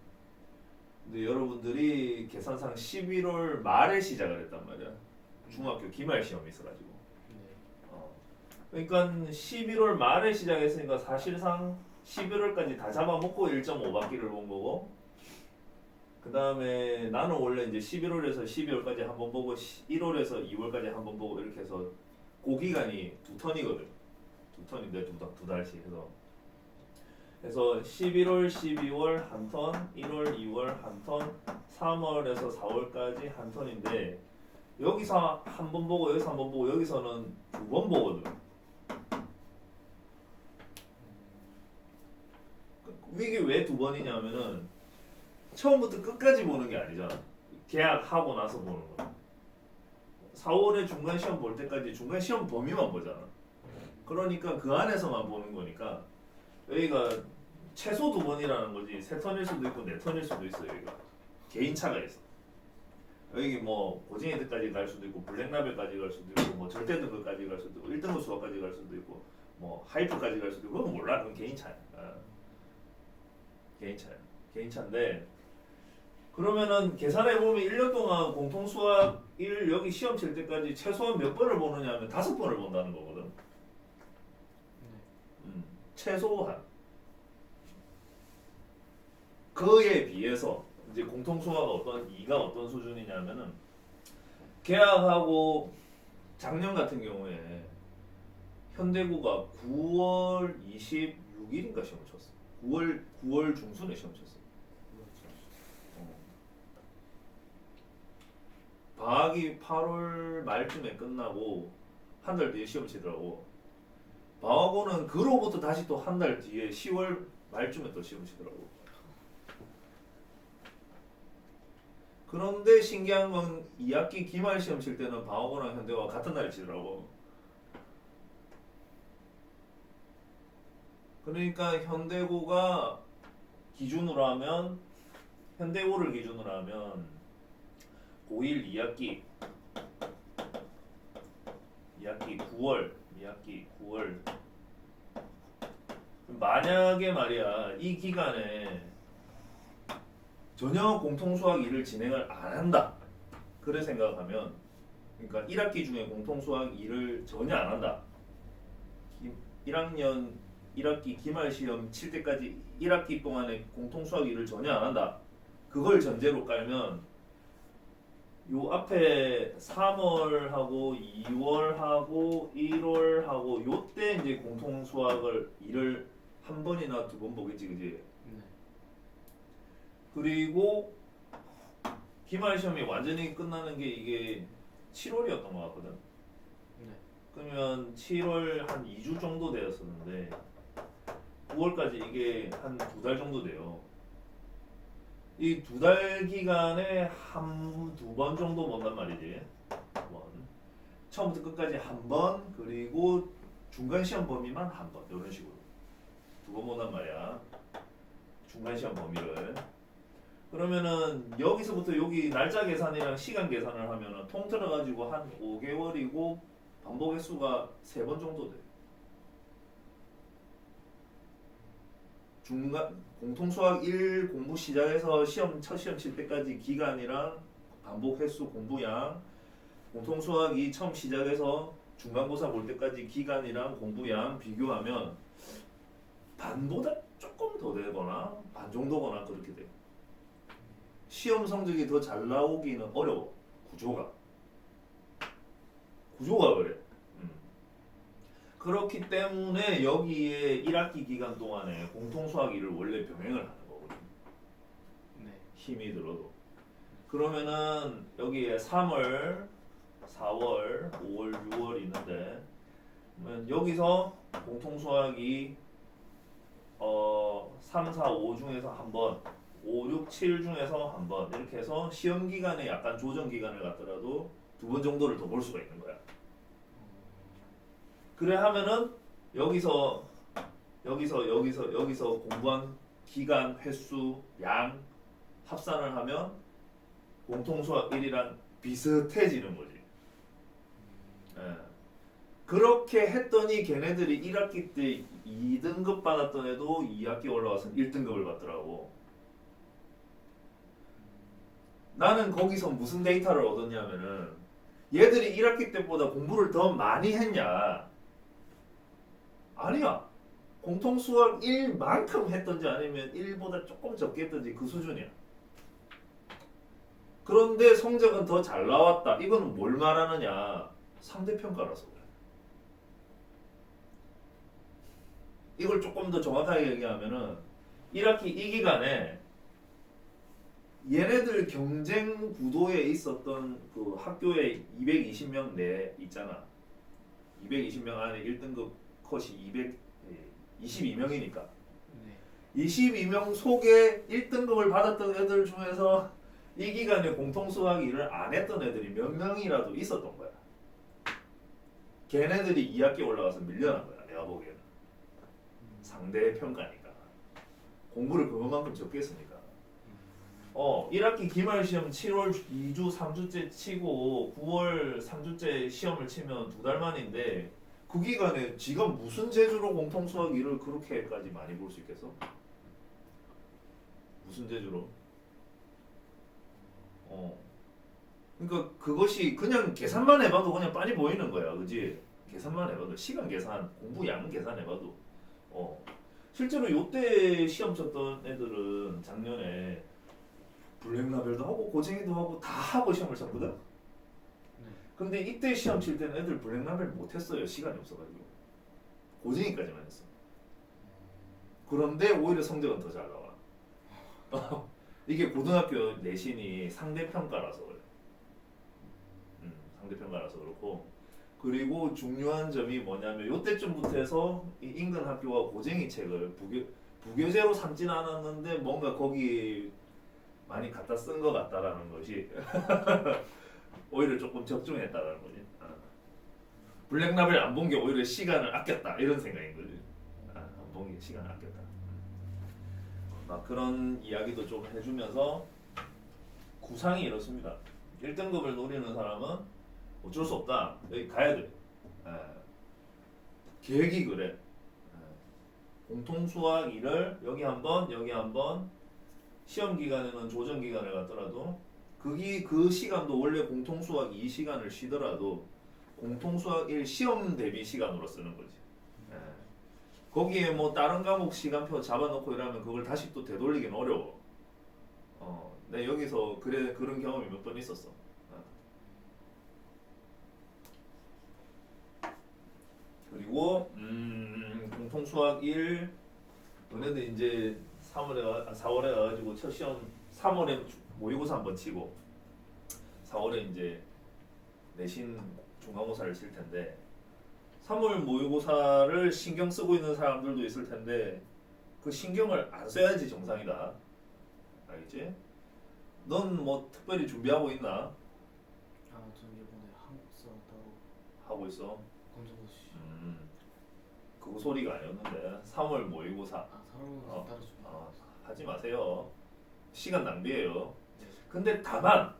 근데 여러분들이 계산상 11월 말에 시작을 했단 말이야. 중학교 기말 시험이 있어가지고. 네. 그러니까 11월 말에 시작했으니까 사실상 11월까지 다 잡아먹고 1.5바퀴를 본 거고, 그 다음에 나는 원래 이제 11월에서 12월까지 한 번 보고 1월에서 2월까지 한 번 보고 이렇게 해서 그 기간이 2턴이거든. 2턴인데 두 달씩 해서 그래서 11월, 12월 한 턴, 1월, 2월 한 턴, 3월에서 4월까지 한 턴인데 여기서 한 번 보고 여기서 한 번 보고 여기서는 두 번 보거든. 이게 왜 두 번이냐면은 처음부터 끝까지 보는 게 아니잖아. 계약하고 나서 보는 거. 4월에 중간 시험 볼 때까지 중간 시험 범위만 보잖아. 그러니까 그 안에서만 보는 거니까 여기가 최소 두 번이라는 거지. 세 턴일 수도 있고 네 턴일 수도 있어. 여기가 개인차가 있어. 여기 뭐 고증 헤드까지 갈 수도 있고 블랙라벨까지 갈 수도 있고 뭐 절대 등급까지 갈 수도 있고 1등급 수학까지 갈 수도 있고 뭐 하이프까지 갈 수도 있고 그건 몰라. 그건 개인차야. 개인차야. 개인차인데 그러면은 계산해 보면 1년 동안 공통 수학 1 여기 시험 칠 때까지 최소한 몇 번을 보느냐 하면 5번을 본다는 거거든. 네. 최소한. 그에 비해서 이제 공통 수학가 어떤 2가 어떤 수준이냐면은 계약하고 작년 같은 경우에 현대구가 9월 26일인가 시험을 쳤어. 9월 중순에 시험 쳤어. 방학이 8월 말쯤에 끝나고 한 달 뒤에 시험 치더라고. 방학고는 그로부터 다시 또 한 달 뒤에 10월 말쯤에 또 시험 치더라고. 그런데 신기한 건 2학기 기말 시험 칠 때는 방학고랑 현대가 같은 날에 치더라고. 그러니까 현대고가 기준으로 하면 현대고를 기준으로 하면 고1 2학기 9월 만약에 말이야 이 기간에 전혀 공통수학 2를 진행을 안 한다 그래 생각하면 그러니까 1학기 중에 공통수학 2를 전혀 안 한다 1학년 1학기 기말시험 칠 때까지 1학기 동안에 공통수학 2를 전혀 안 한다 그걸 전제로 깔면 요 앞에 3월하고 2월하고 1월하고 요때 이제 공통 수학을 일을 한 번이나 두 번 보겠지, 그지? 네. 그리고 기말 시험이 완전히 끝나는 게 이게 7월이었던 것 같거든. 네. 그러면 7월 한 2주 정도 되었었는데 9월까지 이게 한 두 달 정도 돼요. 이 두 달 기간에 두 번 정도 본단 말이지. 한 번. 처음부터 끝까지 한 번, 그리고 중간 시험 범위만 한 번. 이런 식으로. 두 번 본단 말이야. 중간 시험 범위를. 그러면은 여기서부터 여기 날짜 계산이랑 시간 계산을 하면은 통틀어 가지고 한 5개월이고 반복 횟수가 3번 정도 돼. 중간 공통 수학 1 공부 시작해서 첫 시험 칠 때까지 기간이랑 반복 횟수 공부량, 공통 수학 2 처음 시작해서 중간고사 볼 때까지 기간이랑 공부량 비교하면 반보다 조금 더 되거나 반 정도거나 그렇게 돼. 시험 성적이 더 잘 나오기는 어려워. 구조가 그래. 그렇기 때문에 여기에 1학기 기간 동안에 공통수학이를 원래 병행을 하는 거거든. 네. 힘이 들어도. 그러면은 여기에 3월, 4월, 5월, 6월 있는데 그러면 여기서 공통수학이 3, 4, 5 중에서 한 번, 5, 6, 7 중에서 한 번 이렇게 해서 시험 기간에 약간 조정 기간을 갖더라도 두 번 정도를 더 볼 수가 있는 거야. 그래 하면은 여기서 공부한 기간, 횟수, 양 합산을 하면 공통수학 1이랑 비슷해지는 거지. 예. 그렇게 했더니 걔네들이 1학기 때 2등급 받았던 애도 2학기 올라와서 1등급을 받더라고. 나는 거기서 무슨 데이터를 얻었냐면은 얘들이 1학기 때보다 공부를 더 많이 했냐? 아니야. 공통수학 1만큼 했던지 아니면 1보다 조금 적게 했던지 그 수준이야. 그런데 성적은 더 잘 나왔다. 이거는 뭘 말하느냐? 상대평가라서 그래. 이걸 조금 더 정확하게 얘기하면은 1학기 이 기간에 얘네들 경쟁 구도에 있었던 그 학교에 220명 내 있잖아. 220명 안에 1등급 컷이 222명이니까 네. 22명 속에 1등급을 받았던 애들 중에서 이 기간에 공통수학 일을 안 했던 애들이 몇 명이라도 있었던 거야. 걔네들이 2학기 올라가서 밀려난 거야. 내가 보기에는 상대 평가니까 공부를 그만큼 적게 했으니까. 1학기 기말 시험 7월 2주 3주째 치고 9월 3주째 시험을 치면 2달 만인데 그 기간에 지가 무슨 재주로 공통수학 일을 그렇게까지 많이 볼 수 있겠어? 무슨 재주로? 그러니까 그것이 그냥 계산만 해봐도 그냥 빤히 보이는 거야, 그지? 계산만 해봐도 시간 계산, 공부 양 계산해봐도. 실제로 요때 시험 쳤던 애들은 작년에 블랙라벨도 하고 고쟁이도 하고 다 하고 시험을 쳤거든. 네. 근데 이때 시험 칠 때는 애들 블랙라벨 못했어요. 시간이 없어가지고 고쟁이까지만 했어. 그런데 오히려 성적은 더 잘 나와. 이게 고등학교 내신이 상대평가라서 그래. 상대평가라서 그렇고. 그리고 중요한 점이 뭐냐면 요때쯤부터 해서 이 인근 학교가 고쟁이 책을 부교재로 삼진 않았는데 뭔가 거기 많이 갖다 쓴 것 같다라는 것이 오히려 조금 적중했다라는 거지. 블랙라벨 안 본 게 오히려 시간을 아꼈다 이런 생각인 거지. 안 본 게 시간을 아꼈다. 막 그런 이야기도 좀 해주면서 구상이 이렇습니다. 1등급을 노리는 사람은 어쩔 수 없다. 여기 가야 돼. 계획이 그래. 공통수학 1을 여기 한번 여기 한번 시험 기간에는 조정 기간을 갖더라도 그 시간도 원래 공통수학 2시간을 쉬더라도 공통수학 1 시험 대비 시간으로 쓰는 거지. 거기에 뭐 다른 과목 시간표 잡아놓고 이러면 그걸 다시 또 되돌리기는 어려워. 내가 여기서 그런 경험이 몇 번 있었어. 그리고 공통수학 1 너네들 이제 4월에 가가지고 첫 시험 3월에 모의고사 한번 치고 4월에 이제 내신 중간고사를 칠 텐데 3월 모의고사를 신경 쓰고 있는 사람들도 있을 텐데 그 신경을 안 써야지 정상이다. 알겠지? 넌 뭐 특별히 준비하고 있나? 전 이번에 한국사 따로 하고 있어. 검정고시. 그거 소리가 아니었는데 3월 모의고사 사람은 따로 좀. 하지 마세요. 시간 낭비예요. 네. 근데 다만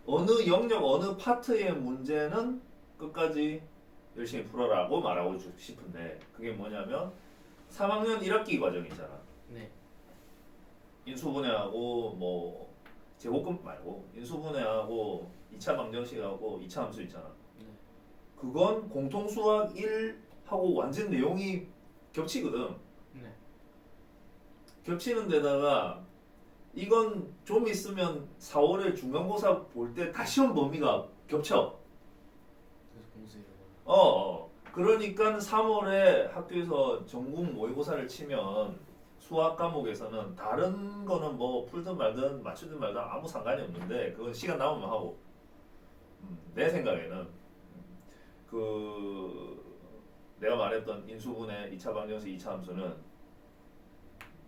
어느 영역 어느 파트의 문제는 끝까지 열심히 풀어라고 말하고 싶은데 그게 뭐냐면 3학년 1학기 과정 있잖아. 네. 인수분해하고 뭐 제곱금 말고 인수분해하고 2차 방정식하고 2차 함수 있잖아. 네. 그건 공통수학 1하고 완전 내용이 겹치거든. 네. 겹치는 데다가 이건 좀 있으면 4월에 중간고사 볼 때 다 시험 범위가 겹쳐. 그래서 공수해요. 그러니까 3월에 학교에서 전국 모의고사를 치면 수학 과목에서는 다른 거는 뭐 풀든 말든 맞추든 말든 아무 상관이 없는데 그건 시간 남으면 하고 내 생각에는 그 내가 말했던 인수분해 2차 방정식 2차 함수는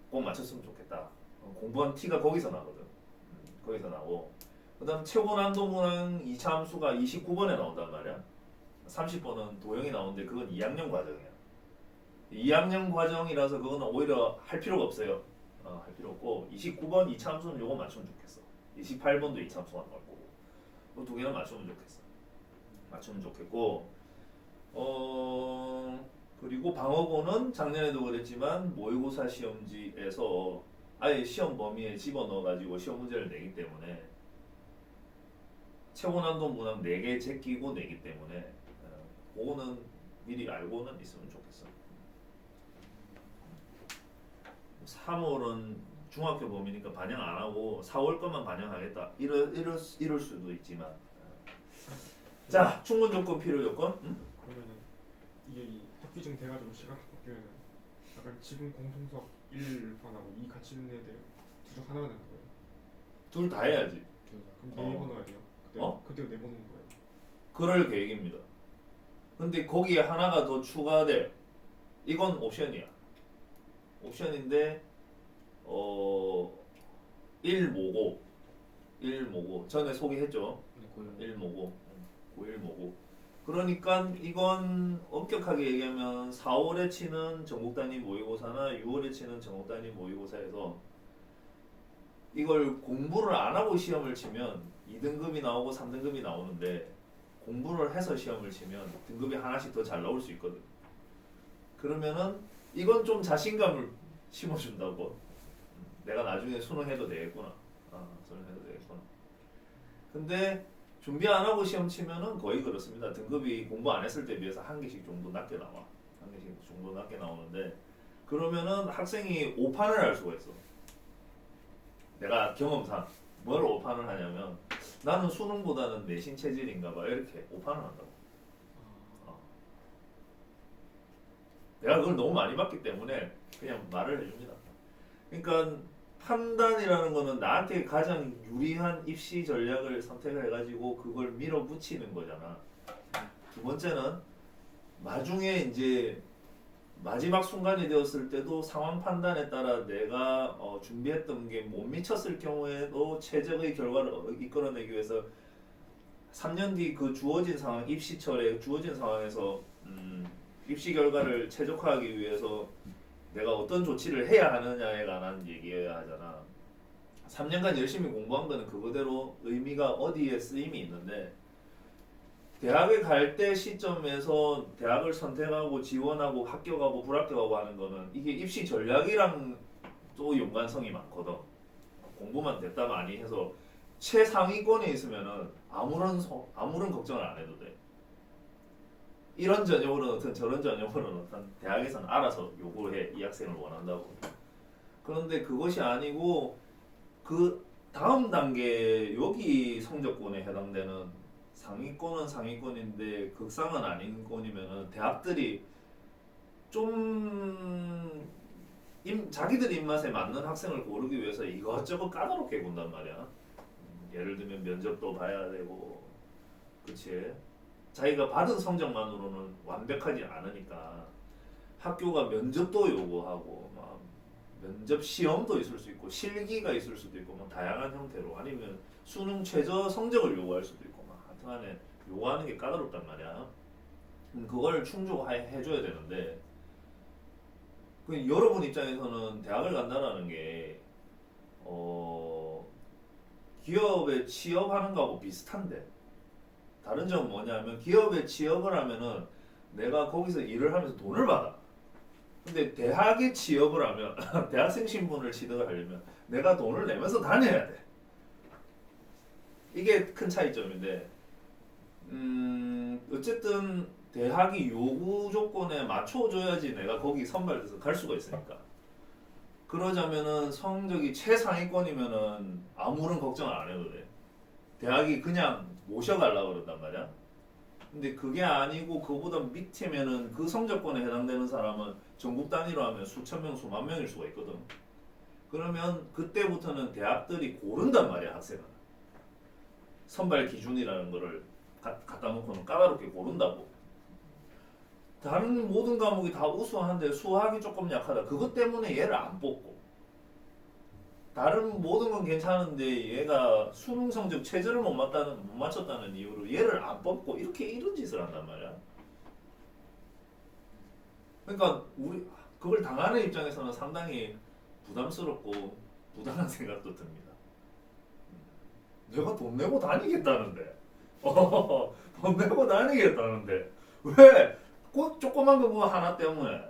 꼭 맞췄으면 좋겠다. 공부한 티가 거기서 나거든. 거기서 나고 그 다음 최고 난도 문항 2차 함수가 29번에 나온단 말이야. 30번은 도형이 나오는데 그건 2학년 과정이야. 2학년 과정이라서 그거는 오히려 할 필요가 없어요. 할 필요 없고 29번 2차 함수는 요거 맞추면 좋겠어. 28번도 2차 함수가 나올 거고 그 두 개는 맞추면 좋겠어. 맞추면 좋겠고 그리고 방어고는 작년에도 그랬지만 모의고사 시험지에서 아예 시험 범위에 집어넣어가지고 시험 문제를 내기 때문에 최고 난도 문항 4개 제끼고 내기 때문에 그거는 미리 알고는 있으면 좋겠어. 3월은 중학교 범위니까 반영 안 하고 4월 것만 반영하겠다. 이럴 수도 있지만 자 충분 조건 필요 조건. 그러면은 이게 합기증 돼가지고 시간 바뀌면 약간 지금 공통수학 1반하고 2 같이 있는 애들 두적 하나가 되는 거예요. 둘 다 해야지. 그럼 어. 4번 넣어야 돼요? 그때 4번 넣는 거예요. 그럴 계획입니다. 근데 거기에 하나가 더 추가돼. 이건 옵션이야. 옵션인데 1모고 1모고 전에 소개했죠. 네, 1모고 9일모고. 그러니까 이건 엄격하게 얘기하면 4월에 치는 전국 단위 모의고사나 6월에 치는 전국 단위 모의고사에서 이걸 공부를 안 하고 시험을 치면 2등급이 나오고 3등급이 나오는데 공부를 해서 시험을 치면 등급이 하나씩 더 잘 나올 수 있거든. 그러면은 이건 좀 자신감을 심어준다고. 내가 나중에 수능해도 되겠구나. 수능해도 되겠구나. 근데 준비 안 하고 시험 치면은 거의 그렇습니다. 등급이 공부 안 했을 때 비해서 한 개씩 정도 낮게 나와. 한 개씩 정도 낮게 나오는데 그러면은 학생이 오판을 할 수가 있어. 내가 경험상 뭘 오판을 하냐면 나는 수능보다는 내신 체질인가 봐 이렇게 오판을 한다고. 내가 그걸 너무 많이 봤기 때문에 그냥 말을 해줍니다. 그러니까 판단이라는 거는 나한테 가장 유리한 입시 전략을 선택을 해가지고 그걸 밀어붙이는 거잖아. 두 번째는 나중에 이제 마지막 순간이 되었을 때도 상황 판단에 따라 내가 준비했던 게 못 미쳤을 경우에도 최적의 결과를 이끌어내기 위해서 3년 뒤 그 주어진 상황, 입시철에 주어진 상황에서 입시 결과를 최적화하기 위해서 내가 어떤 조치를 해야 하느냐에 관한 얘기여야 하잖아. 3년간 열심히 공부한 거는 그거대로 의미가 어디에 쓰임이 있는데 대학에 갈 때 시점에서 대학을 선택하고 지원하고 합격하고 불합격하고 하는 거는 이게 입시 전략이랑 또 연관성이 많거든. 공부만 됐다 많이 해서 최상위권에 있으면은 아무런 걱정을 안 해도 돼. 이런 전형으로는 어떤 저런 전형으로는 어떤 대학에서는 알아서 요구해. 이 학생을 원한다고. 그런데 그것이 아니고 그 다음 단계 여기 성적권에 해당되는 상위권은 상위권인데 극상은 아닌 권이면은 대학들이 좀 자기들 입맛에 맞는 학생을 고르기 위해서 이것저것 까다롭게 군단 말이야. 예를 들면 면접도 봐야 되고, 그치? 자기가 받은 성적만으로는 완벽하지 않으니까 학교가 면접도 요구하고 막 면접 시험도 있을 수 있고 실기가 있을 수도 있고 뭐 다양한 형태로 아니면 수능 최저 성적을 요구할 수도 있고 막 하여튼간에 요구하는 게 까다롭단 말이야. 그걸 충족해줘야 되는데 그 여러분 입장에서는 대학을 간다라는 게 기업에 취업하는 거하고 비슷한데 다른 점은 뭐냐면 기업에 취업을 하면은 내가 거기서 일을 하면서 돈을 받아. 근데 대학에 취업을 하면 대학생 신분을 취득을 하려면 내가 돈을 내면서 다녀야 돼. 이게 큰 차이점인데 어쨌든 대학이 요구 조건에 맞춰줘야지 내가 거기 선발돼서 갈 수가 있으니까. 그러자면은 성적이 최상위권이면은 아무런 걱정을 안 해도 돼. 대학이 그냥 모셔가려고 그런단 말이야. 근데 그게 아니고 그보다 밑이면은 그 성적권에 해당되는 사람은 전국 단위로 하면 수천 명, 수만 명일 수가 있거든. 그러면 그때부터는 대학들이 고른단 말이야, 학생을. 선발 기준이라는 거를 갖다 놓고는 까다롭게 고른다고. 다른 모든 과목이 다 우수한데 수학이 조금 약하다. 그것 때문에 얘를 안 뽑고. 다른 모든 건 괜찮은데 얘가 수능 성적 최저를 못 맞췄다는 이유로 얘를 안 뽑고 이런 짓을 한단 말이야. 그러니까 우리 그걸 당하는 입장에서는 상당히 부담스럽고 부당한 생각도 듭니다. 내가 돈 내고 다니겠다는데, 돈 내고 다니겠다는데 왜 꼭 조그만 거 그거 하나 때문에,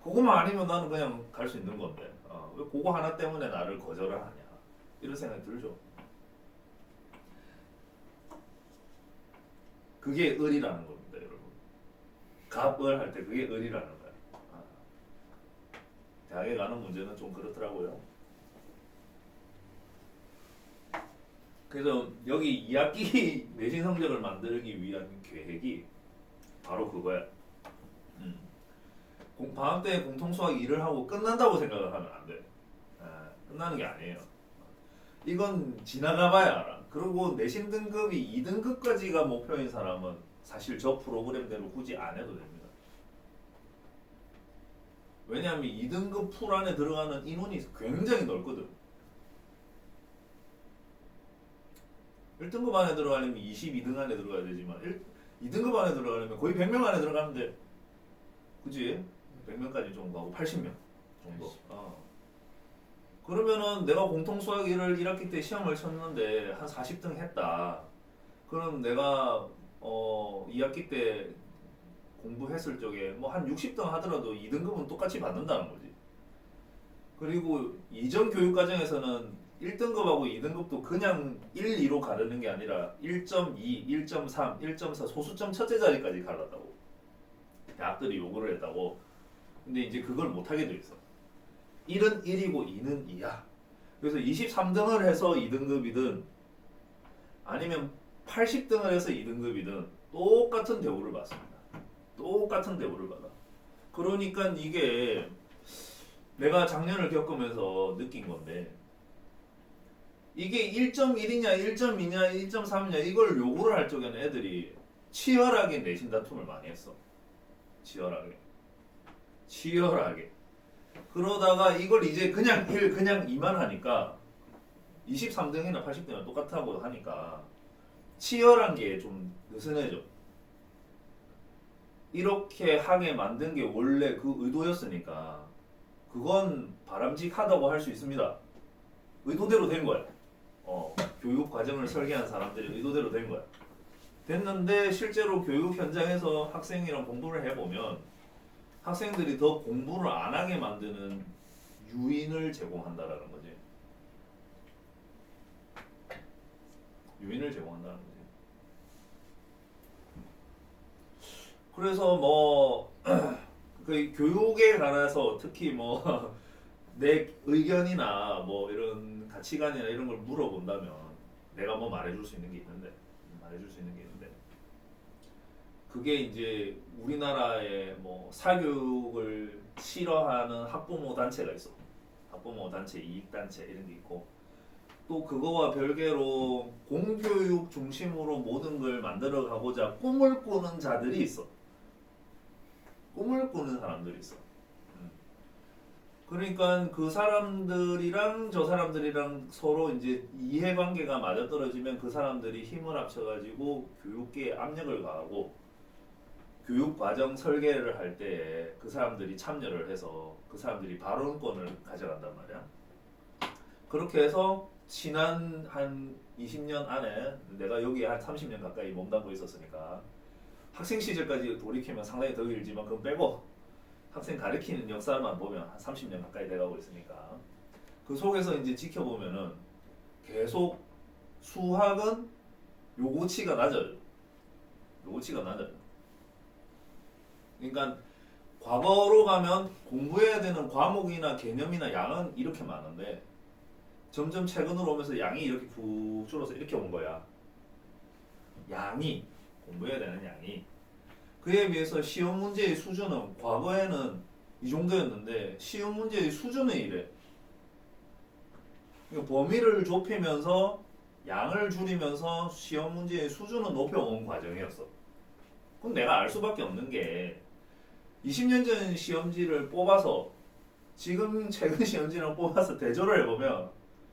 그거만 아니면 나는 그냥 갈 수 있는 건데. 왜 그거 하나 때문에 나를 거절을 하냐 이런 생각이 들죠. 그게 을이라는 겁니다, 여러분. 갑을 할 때 그게 을이라는 거야. 대학에 가는 문제는 좀 그렇더라고요. 그래서 여기 2학기 내신 성적을 만들기 위한 계획이 바로 그거야. 방학 때 공통 수학 2를 하고 끝난다고 생각을 하면 안 돼. 예, 끝나는 게 아니에요. 이건 지나가봐야 알아. 그리고 내신 등급이 2등급까지가 목표인 사람은 사실 저 프로그램대로 굳이 안 해도 됩니다. 왜냐하면 2등급 풀 안에 들어가는 인원이 굉장히 넓거든. 1등급 안에 들어가려면 22등 안에 들어가야 되지만 2등급 안에 들어가려면 거의 100명 안에 들어가면 돼. 그치? 100명까지 정도 하고 80명 정도. 그러면은 내가 공통수학 1을 1학기 때 시험을 쳤는데 한 40등 했다. 그럼 내가 2학기 때 공부했을 적에 뭐 한 60등 하더라도 2등급은 똑같이 받는다는 거지. 그리고 이전 교육과정에서는 1등급하고 2등급도 그냥 1, 2로 가르는 게 아니라 1.2, 1.3, 1.4 소수점 첫째 자리까지 갈랐다고. 대학들이 요구를 했다고. 근데 이제 그걸 못하게 돼 있어. 1은 1이고 2는 2야. 그래서 23등을 해서 2등급이든 아니면 80등을 해서 2등급이든 똑같은 대우를 받습니다. 똑같은 대우를 받아. 그러니까 이게 내가 작년을 겪으면서 느낀 건데 이게 1.1이냐 1.2냐 1.3이냐 이걸 요구를 할 적에는 애들이 치열하게 내신 다툼을 많이 했어. 치열하게. 그러다가 이걸 이제 그냥 1, 그냥 2만 하니까 23등이나 80등이나 똑같다고 하니까 치열한 게 좀 느슨해져. 이렇게 하게 만든 게 원래 그 의도였으니까 그건 바람직하다고 할 수 있습니다. 의도대로 된 거야. 교육 과정을 설계한 사람들이 의도대로 된 거야. 됐는데 실제로 교육 현장에서 학생이랑 공부를 해보면 학생들이 더 공부를 안 하게 만드는 유인을 제공한다라는 거지. 유인을 제공한다는 거지. 그래서 뭐 그 교육에 관해서 특히 뭐 내 의견이나 뭐 이런 가치관이나 이런 걸 물어본다면 내가 뭐 말해줄 수 있는 게 있는데 그게 이제 우리나라에 뭐 사교육을 싫어하는 학부모 단체가 있어. 학부모 단체, 이익 단체 이런 게 있고 또 그거와 별개로 공교육 중심으로 모든 걸 만들어 가고자 꿈을 꾸는 자들이 있어. 꿈을 꾸는 사람들이 있어. 그러니까 그 사람들이랑 저 사람들이랑 서로 이제 이해관계가 맞아떨어지면 그 사람들이 힘을 합쳐가지고 교육계에 압력을 가하고 교육과정 설계를 할 때 그 사람들이 참여를 해서 그 사람들이 발언권을 가져간단 말이야. 그렇게 해서 지난 한 20년 안에 내가 여기에 한 30년 가까이 몸담고 있었으니까 학생 시절까지 돌이키면 상당히 더 길지만 그건 빼고 학생 가르치는 역사만 보면 한 30년 가까이 돼가고 있으니까 그 속에서 이제 지켜보면은 계속 수학은 요구치가 낮아요. 그러니까 과거로 가면 공부해야 되는 과목이나 개념이나 양은 이렇게 많은데 점점 최근으로 오면서 양이 이렇게 푹 줄어서 이렇게 온 거야. 양이 공부해야 되는 양이 그에 비해서 시험 문제의 수준은 과거에는 이 정도였는데 시험 문제의 수준은 이래. 그러니까 범위를 좁히면서 양을 줄이면서 시험 문제의 수준은 높여온 과정이었어. 그럼 내가 알 수밖에 없는 게 20년 전 시험지를 뽑아서 지금 최근 시험지를 뽑아서 대조를 해보면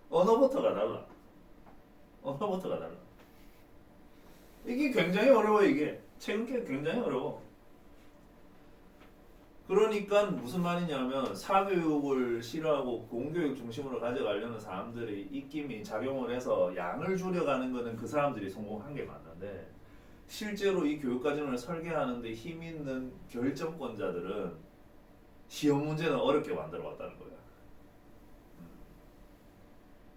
언어부터가 달라. 이게 굉장히 어려워. 이게 최근 게 굉장히 어려워. 그러니까 무슨 말이냐면 사교육을 싫어하고 공교육 중심으로 가져가려는 사람들이 입김이 작용을 해서 양을 줄여가는 거는 그 사람들이 성공한 게 맞는데 실제로 이 교육과정을 설계하는데 힘 있는 결정권자들은 시험 문제는 어렵게 만들어 왔다는 거야.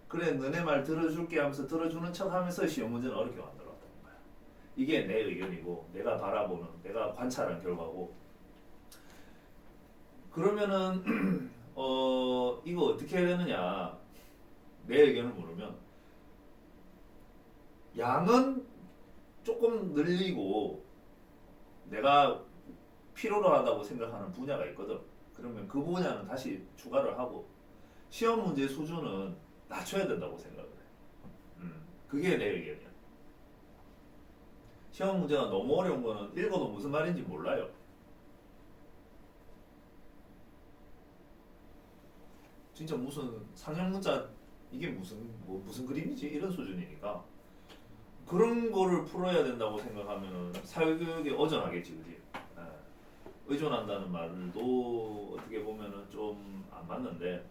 그래 너네 말 들어줄게 하면서 들어주는 척 하면서 시험 문제는 어렵게 만들어 왔다는 거야. 이게 내 의견이고 내가 바라보는 내가 관찰한 결과고 그러면은 이거 어떻게 해야 되느냐 내 의견을 물으면 양은 조금 늘리고 내가 필요로 하다고 생각하는 분야가 있거든. 그러면 그 분야는 다시 추가를 하고 시험 문제 수준은 낮춰야 된다고 생각을 해. 그게 내 의견이야. 시험 문제가 너무 어려운 거는 읽어도 무슨 말인지 몰라요. 진짜 무슨 상형 문자 이게 무슨 그림이지 이런 수준이니까 그런 거를 풀어야 된다고 생각하면은 사회교육이 어전하겠지, 그지? 예. 의존한다는 말도 어떻게 보면은 좀 안 맞는데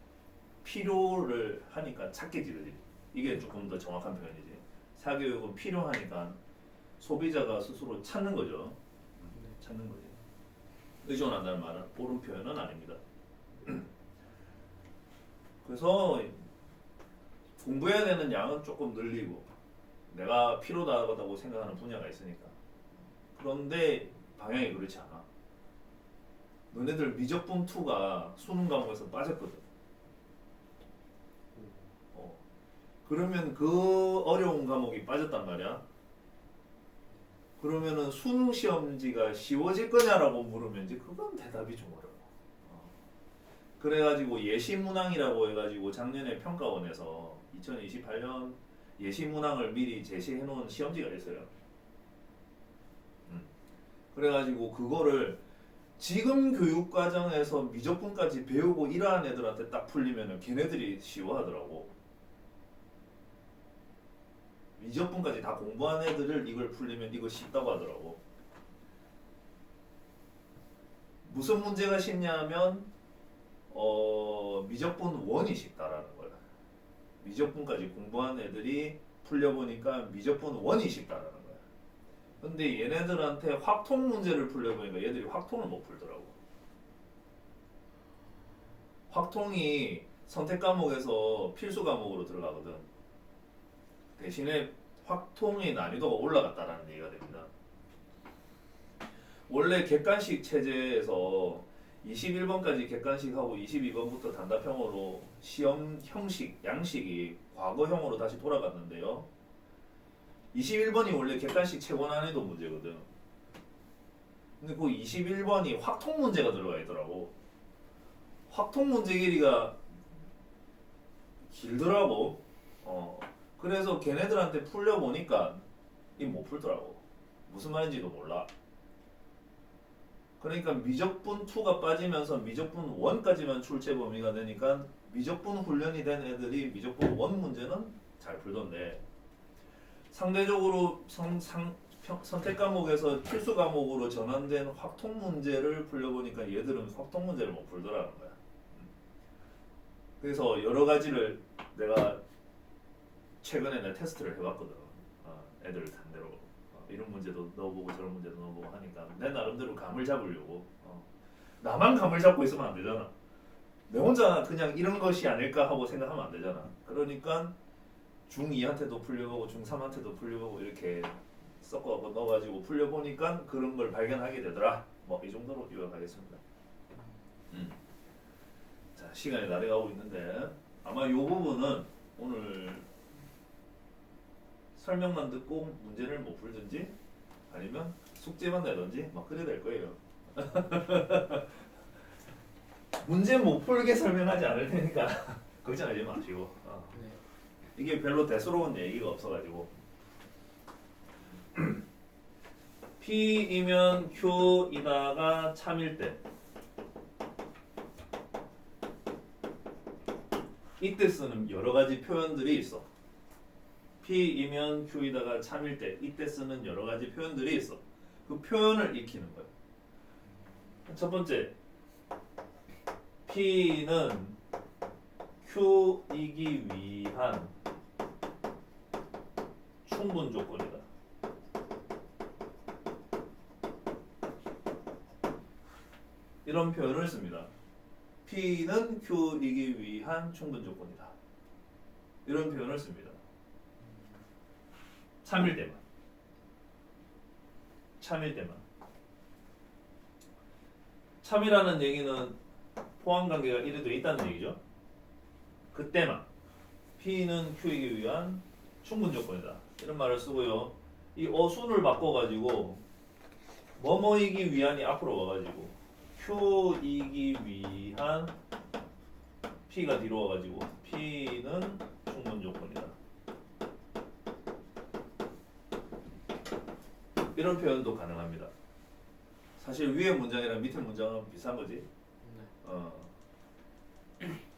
필요를 하니까 찾겠지, 그지? 이게 조금 더 정확한 표현이지. 사교육은 필요하니까 소비자가 스스로 찾는 거죠. 찾는 거지. 의존한다는 말은 옳은 표현은 아닙니다. 그래서 공부해야 되는 양은 조금 늘리고 내가 필요하다고 생각하는 분야가 있으니까. 그런데 방향이 그렇지 않아. 너네들 미적분 2가 수능 과목에서 빠졌거든. 그러면 그 어려운 과목이 빠졌단 말이야. 그러면은 수능 시험지가 쉬워질 거냐라고 물으면 이제 그건 대답이 좀 어려워. 그래가지고 예시문항이라고 해가지고 작년에 평가원에서 2028년 예시문항을 미리 제시해 놓은 시험지가 있어요. 그래가지고 그거를 지금 교육과정에서 미적분까지 배우고 이러한 애들한테 딱 풀리면은 걔네들이 쉬워하더라고. 미적분까지 다 공부한 애들을 이걸 풀리면 이거 쉽다고 하더라고. 무슨 문제가 쉽냐면 미적분 1이 쉽다라는 거야. 미적분까지 공부한 애들이 풀려보니까 미적분 1이 쉽다라는 거야. 근데 얘네들한테 확통 문제를 풀려보니까 얘들이 확통을 못 풀더라고. 확통이 선택 과목에서 필수 과목으로 들어가거든. 대신에 확통의 난이도가 올라갔다라는 얘기가 됩니다. 원래 객관식 체제에서 21번까지 객관식하고 22번부터 단답형으로 시험 형식, 양식이 과거형으로 다시 돌아갔는데요. 21번이 원래 객관식 최고 난이도 문제거든. 근데 그 21번이 확통 문제가 들어가 있더라고. 확통 문제 길이가 길더라고. 그래서 걔네들한테 풀려보니까 이 못 풀더라고. 무슨 말인지도 몰라. 그러니까 미적분 2가 빠지면서 미적분 1까지만 출제 범위가 되니까 미적분 훈련이 된 애들이 미적분 1 문제는 잘 풀던데 상대적으로 선택 과목에서 필수 과목으로 전환된 확통 문제를 풀려보니까 얘들은 확통 문제를 못 풀더라는 거야. 그래서 여러 가지를 내가 최근에 내 테스트를 해봤거든. 애들 상대로 이런 문제도 넣어보고 저런 문제도 넣어보고 하니까 내 나름대로 감을 잡으려고. 나만 감을 잡고 있으면 안 되잖아. 내 혼자 그냥 이런 것이 아닐까 하고 생각하면 안 되잖아. 그러니까 중2한테도 풀려보고 중3한테도 풀려보고 이렇게 섞어 넣어가지고 풀려보니까 그런 걸 발견하게 되더라. 뭐 이 정도로 요약하겠습니다. 자, 시간이 나래가고 있는데 아마 이 부분은 오늘 설명만 듣고 문제를 못 풀든지 아니면 숙제만 내든지 막 그래 될 거예요. 문제 못 풀게 설명하지 않을 테니까 걱정하지 마시고. 네. 이게 별로 대수로운 얘기가 없어가지고 P이면 Q이다가 참일 때 이때 쓰는 여러 가지 표현들이 있어. P이면 Q이다가 참일 때 이때 쓰는 여러 가지 표현들이 있어. 그 표현을 익히는 거야. 첫 번째, P는 Q이기 위한 충분 조건이다. 이런 표현을 씁니다. P는 Q이기 위한 충분 조건이다. 이런 표현을 씁니다. 참일 때만. 참일 때만. 참이라는 얘기는 포함관계가 이래도 있다는 얘기죠. 그때만. P는 Q이기 위한 충분 조건이다. 이런 말을 쓰고요. 이 어순을 바꿔가지고 뭐뭐이기 위한이 앞으로 와가지고 Q이기 위한 P가 뒤로 와가지고 P는 충분 조건이다. 이런 표현도 가능합니다. 사실 위에 문장이랑 밑에 문장은 비슷한 거지. 네.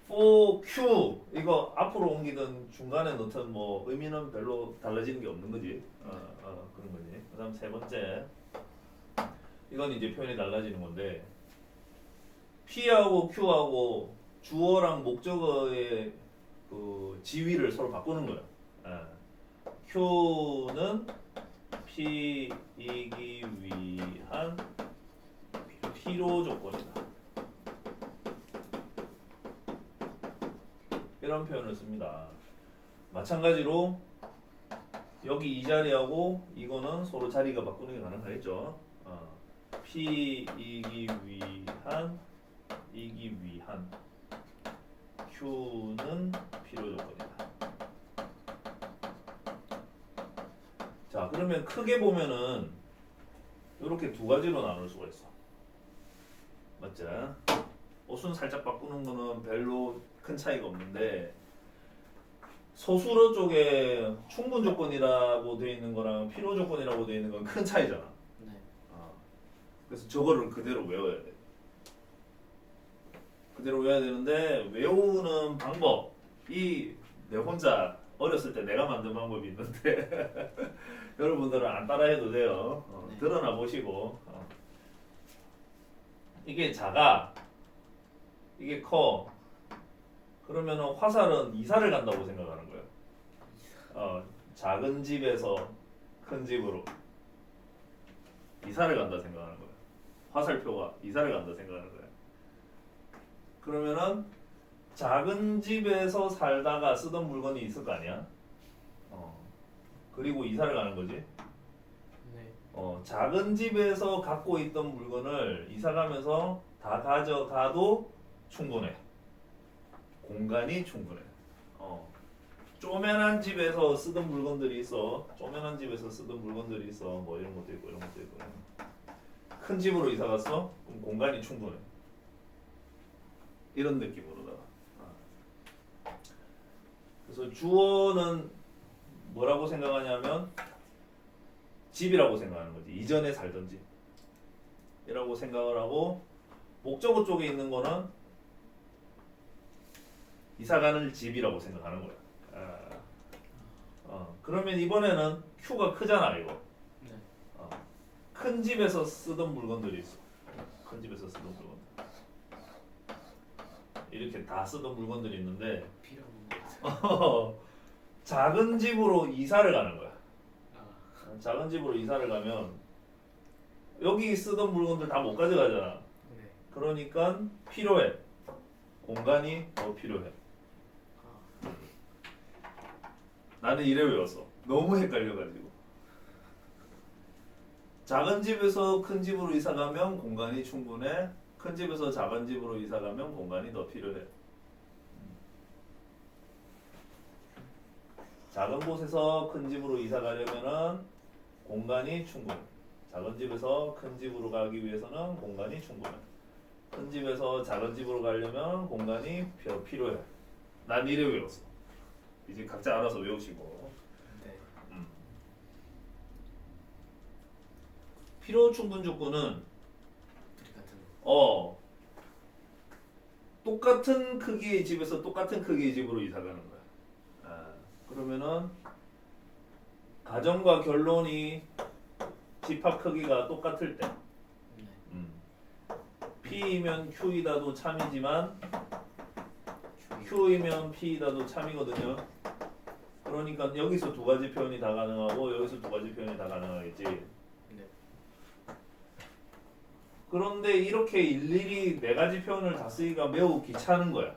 for Q 이거 앞으로 옮기든 중간에 넣든 뭐 의미는 별로 달라지는 게 없는 거지. 그런 거지. 그다음 세 번째 이건 이제 표현이 달라지는 건데 P하고 Q하고 주어랑 목적어의 그 지위를 서로 바꾸는 거야. Q는 P이기 위한 필요 조건이다. 이런 표현을 씁니다. 마찬가지로 여기 이 자리하고 이거는 서로 자리가 바꾸는 게 가능하겠죠. P이기 위한 Q는 필요 조건이다. 자, 그러면 크게 보면은 이렇게 두 가지로 나눌 수가 있어. 맞지? 어순 살짝 바꾸는 거는 별로 큰 차이가 없는데 소수로 쪽에 충분 조건이라고 되어 있는 거랑 필요 조건이라고 되어 있는 건 큰 차이잖아. 네. 그래서 저거를 그대로 외워야 돼. 그대로 외워야 되는데 외우는 방법이 내 혼자 어렸을 때 내가 만든 방법이 있는데 여러분들은 안 따라해도 돼요. 네. 드러나 보시고 이게 작아 이게 커 그러면은 화살은 이사를 간다고 생각하는 거예요. 작은 집에서 큰 집으로 이사를 간다 생각하는 거예요. 화살표가 이사를 간다 생각하는 거예요. 그러면은 작은 집에서 살다가 쓰던 물건이 있을 거 아니야? 그리고 이사를 가는 거지. 네. 작은 집에서 갖고 있던 물건을 이사 가면서 다 가져가도 충분해. 공간이 충분해. 쪼매난 집에서 쓰던 물건들이 있어. 쪼매난 집에서 쓰던 물건들이 있어. 뭐 이런 것도 있고 이런 것도 있고. 큰 집으로 이사 갔어? 그럼 공간이 충분해. 이런 느낌으로다가. 그래서 주어는 뭐라고 생각하냐면 집이라고 생각하는 거지. 이전에 살던 집이라고 생각을 하고 목적어 쪽에 있는 거는 이사가는 집이라고 생각하는 거야. 그러면 이번에는 Q가 크잖아 이거. 네. 큰 집에서 쓰던 물건들이 있어. 큰 집에서 쓰던 물건들. 이렇게 다 쓰던 물건들이 있는데 필요 없는 것 같아요. 작은 집으로 이사를 가는 거야. 아, 작은 집으로 이사를 가면 여기 쓰던 물건들 다 못 가져가잖아. 네. 그러니까 필요해. 공간이 더 필요해. 아, 나는 이래 외웠어. 너무 헷갈려가지고. 작은 집에서 큰 집으로 이사 가면 공간이 충분해. 큰 집에서 작은 집으로 이사 가면 공간이 더 필요해. 작은 곳에서 큰 집으로 이사 가려면은 공간이 충분해. 작은 집에서 큰 집으로 가기 위해서는 공간이 충분해. 큰 집에서 작은 집으로 가려면 공간이 필요해. 난 이래 외웠어. 이제 각자 알아서 외우시고. 네. 필요 충분 조건은 둘이 같은 거. 똑같은 크기의 집에서 똑같은 크기의 집으로 이사 가는 거야. 그러면은 가정과 결론이 집합 크기가 똑같을 때 네. P이면 Q이다도 참이지만 Q. Q이면 P이다도 참이거든요. 그러니까 여기서 두 가지 표현이 다 가능하고 여기서 두 가지 표현이 다 가능하겠지. 네. 그런데 이렇게 일일이 네 가지 표현을 다 쓰기가 매우 귀찮은 거야.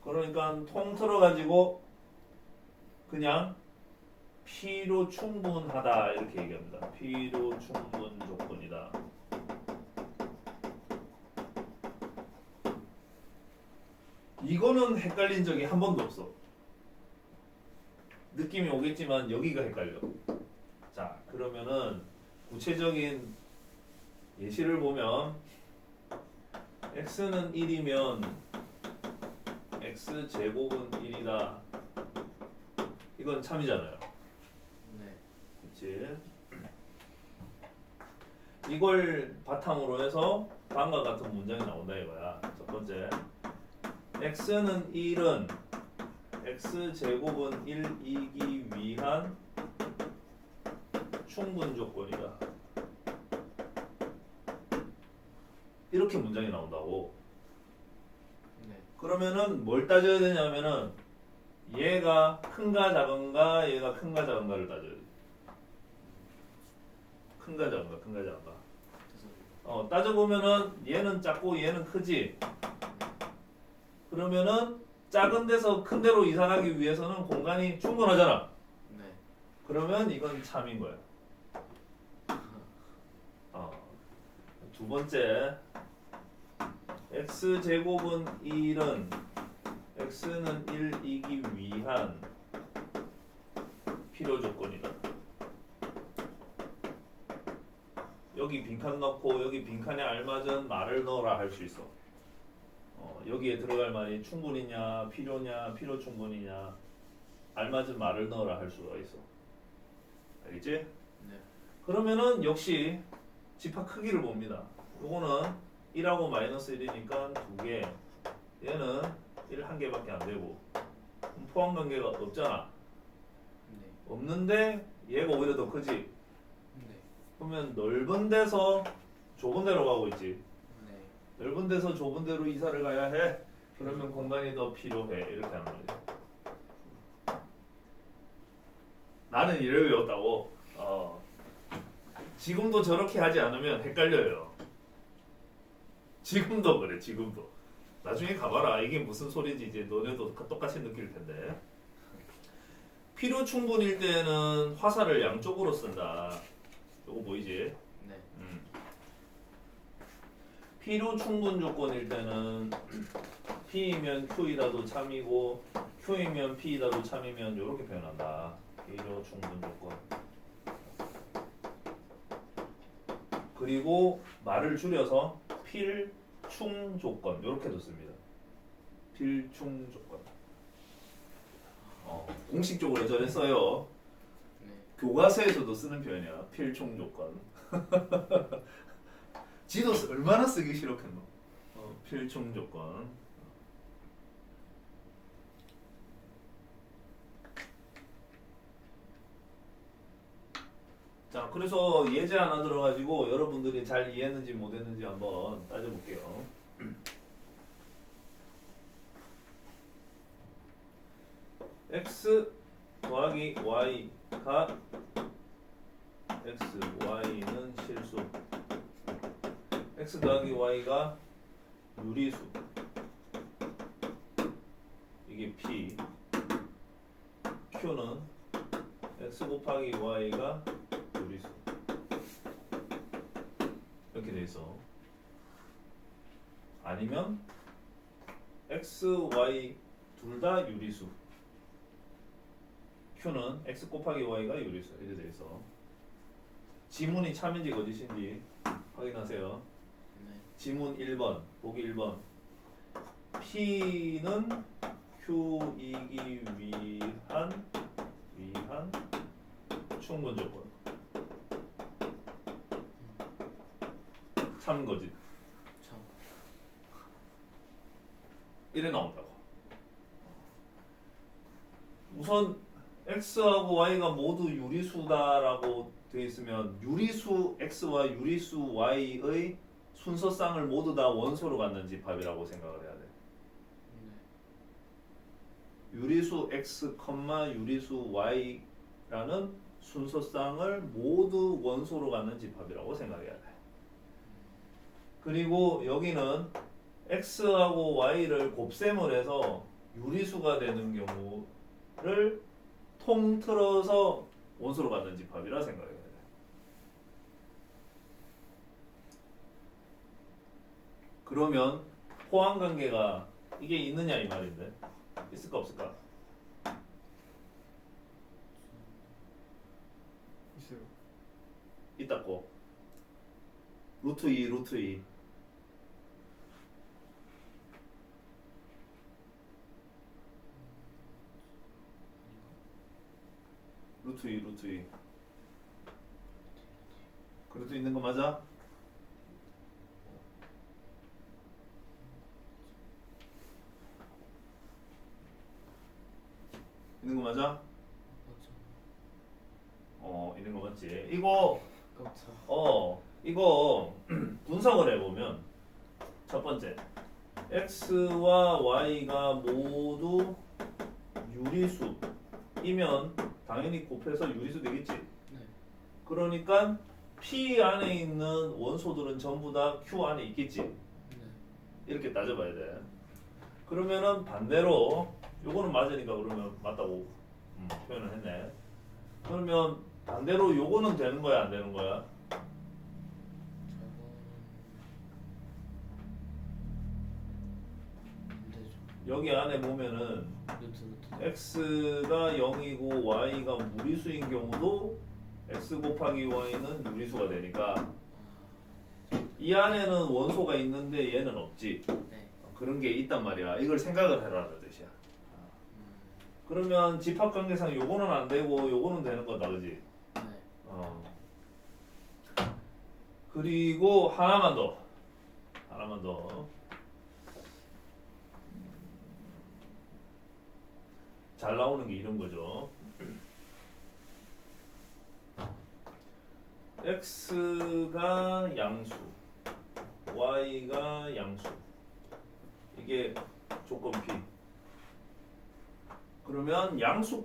그러니까 통틀어 가지고 그냥 필요 충분하다 이렇게 얘기합니다. 필요 충분 조건이다. 이거는 헷갈린 적이 한 번도 없어. 느낌이 오겠지만 여기가 헷갈려. 자, 그러면은 구체적인 예시를 보면 x는 1이면 x 제곱은 1이다. 이건 참이잖아요. 네. 그치? 이걸 바탕으로 해서 다음과 같은 문장이 나온다 이거야. 첫 번째, x는 1은 x 제곱은 1이기 위한 충분 조건이다. 이렇게 문장이 나온다고. 네. 그러면은 뭘 따져야 되냐면은 얘가 큰가 작은가, 얘가 큰가 작은가를 따져야 돼. 큰가 작은가, 큰가 작은가. 그래서 따져보면은 얘는 작고 얘는 크지. 그러면은 작은 데서 큰 데로 이사가기 위해서는 공간이 충분하잖아. 네. 그러면 이건 참인 거야. 두 번째, x 제곱은 1은 x는 1이기 위한 필요 조건이다. 여기 빈칸 넣고 여기 빈칸에 알맞은 말을 넣어라 할 수 있어. 여기에 들어갈 말이 충분이냐, 필요냐, 필요 충분이냐, 알맞은 말을 넣어라 할 수가 있어. 알겠지? 네. 그러면은 역시 집합 크기를 봅니다. 요거는 1하고 마이너스 1이니까 2개. 얘는 1 한 개밖에 안 되고. 그럼 포함 관계가 없잖아. 네. 없는데 얘가 오히려 더 크지. 네. 그러면 넓은 데서 좁은 데로 가고 있지. 네. 넓은 데서 좁은 데로 이사를 가야 해. 그러면 공간이 더 필요해. 이렇게 하는 거지. 나는 이를 외웠다고. 지금도 저렇게 하지 않으면 헷갈려요. 지금도 그래. 지금도. 나중에 가봐라. 이게 무슨 소리인지 이제 너네도 똑같이 느낄 텐데. 필요 충분일 때는 화살을 양쪽으로 쓴다. 요거 보이지? 네. 필요 충분 조건일 때는 P이면 Q이라도 참이고 Q이면 P이라도 참이면 이렇게 표현한다. 필요 충분 조건. 그리고 말을 줄여서 필충 조건 이렇게도 씁니다. 필충 조건. 공식적으로 저래 써요. 네. 교과서에서도 쓰는 표현이야. 필충 조건. 지도 얼마나 쓰기 싫었겠노. 필충 조건. 자, 그래서 예제 하나 들어가지고 여러분들이 잘 이해했는지 못했는지 한번 따져볼게요. x 더하기 y가 x, y는 실수. x 더하기 y가 유리수. 이게 p. q는 x 곱하기 y가 유리수. 이렇게 돼 있어. 아니면 x, y 둘 다 유리수. q는 x 곱하기 y가 유리수. 이렇게 돼 있어. 지문이 참인지 거짓인지 확인하세요. 네. 지문 1번, 보기 1번. P는 Q이기 위한 충분 조건. 참 거짓. 참. 이래 나온다고. 우선 x하고 y가 모두 유리수다라고 돼 있으면 유리수 x와 유리수 y의 순서쌍을 모두 다 원소로 갖는 집합이라고 생각을 해야 돼. 네. 유리수 x, 유리수 y라는 순서쌍을 모두 원소로 갖는 집합이라고 생각해야 돼. 그리고 여기는 x하고 y를 곱셈을 해서 유리수가 되는 경우를 통틀어서 원소로 갖는 집합이라 생각해야 돼. 그러면 포함 관계가 이게 있느냐 이 말인데 있을까 없을까? 있어요. 있다고. 루트 2 루트 2 루트 2 루트 2 그래도 있는 거 맞아? 있는 거 맞아? 맞아. 있는 거 맞지? 이거 깜짝. 이거 분석을 해보면 첫 번째 x와 y가 모두 유리수이면 당연히 곱해서 유리수 되겠지. 네. 그러니까 P 안에 있는 원소들은 전부 다 Q 안에 있겠지. 네. 이렇게 따져봐야 돼. 그러면은 반대로 요거는 맞으니까 그러면 맞다고 표현을 했네. 그러면 반대로 요거는 되는 거야 안 되는 거야? 안 되죠. 여기 안에 보면은 루트. x가 0이고 y가 무리수인 경우도 x 곱하기 y는 유리수가 되니까 이 안에는 원소가 있는데 얘는 없지. 네. 그런 게 있단 말이야. 이걸 생각을 해라는 뜻이야. 그러면 집합관계상 요거는 안 되고 요거는 되는 거다, 그지? 네. 그리고 하나만 더. 잘 나오는 게 이런 거죠. x가 양수, y가 양수. 이게 조건 P. 그러면 양수,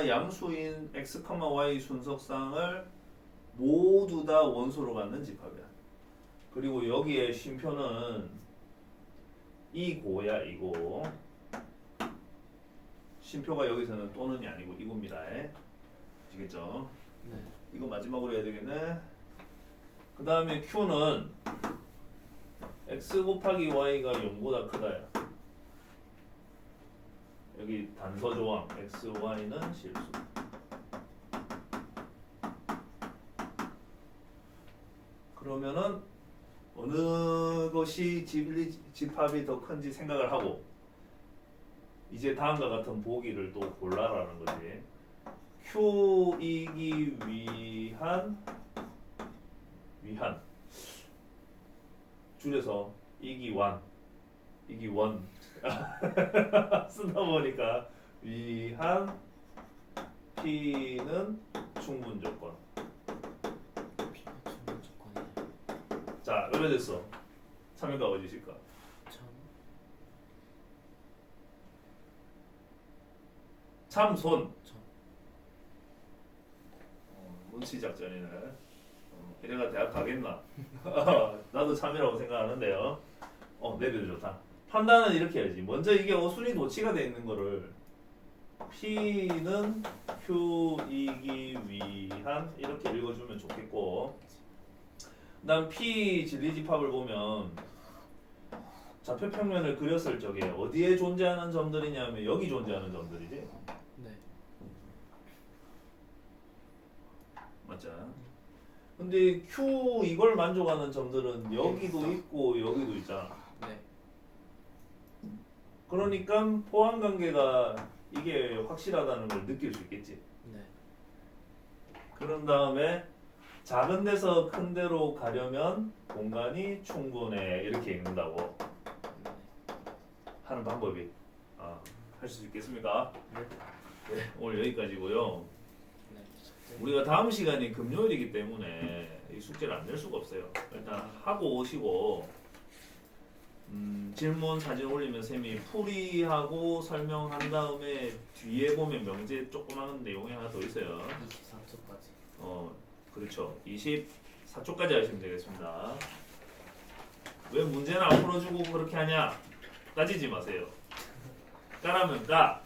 양수인 x, y 순서상을 모두 다 원소로 갖는 집합이야. 그리고 여기에 쉼표는 이고야, 이고. 쉼표가 여기서는 또는이 아니고 이고입니다. 아시겠죠? 네. 이거 마지막으로 해야 되겠네. 그 다음에 q는 x 곱하기 y가 0보다 크다야. 여기 단서 조항 x, y는 실수. 그러면은 어느 것이 집합이 더 큰지 생각을 하고 이제 다음과 같은 보기를 또 골라라는 거지. Q이기 위한 줄여서 이기 원 쓰다 보니까 위한 P는 충분 조건. P가 충분 조건이네. 자, 연결됐어. 참여가 어디실까? 참. 참손. 참. 문치 작전이네. 이래가 대학 가겠나? 나도 참이라고 생각하는데요. 내비도 좋다. 판단은 이렇게 해야지. 먼저 이게 어순이 도치가 돼 있는 거를 P는 Q이기 위한 이렇게 읽어주면 좋겠고, 그다음 P 진리집합을 보면 좌표 평면을 그렸을 적에 어디에 존재하는 점들이냐면 여기 존재하는 점들이지. 네. 맞잖아. 근데 Q 이걸 만족하는 점들은 여기도 있고 여기도 있잖아. 네. 그러니까 포함 관계가 이게 확실하다는 걸 느낄 수 있겠지. 네. 그런 다음에 작은 데서 큰 데로 가려면 공간이 충분해 이렇게 읽는다고 네. 하는 방법이 할 수 있겠습니까? 네. 네, 오늘 여기까지고요. 네. 우리가 다음 시간이 금요일이기 때문에 이 숙제를 안 낼 수가 없어요. 일단 하고 오시고 질문 사진 올리면 쌤이 풀이하고 설명한 다음에 뒤에 보면 명제 조그마한 내용이 하나 더 있어요. 24초까지. 그렇죠. 24초까지 하시면 되겠습니다. 왜 문제는 안 풀어주고 그렇게 하냐? 따지지 마세요. 까라면 까.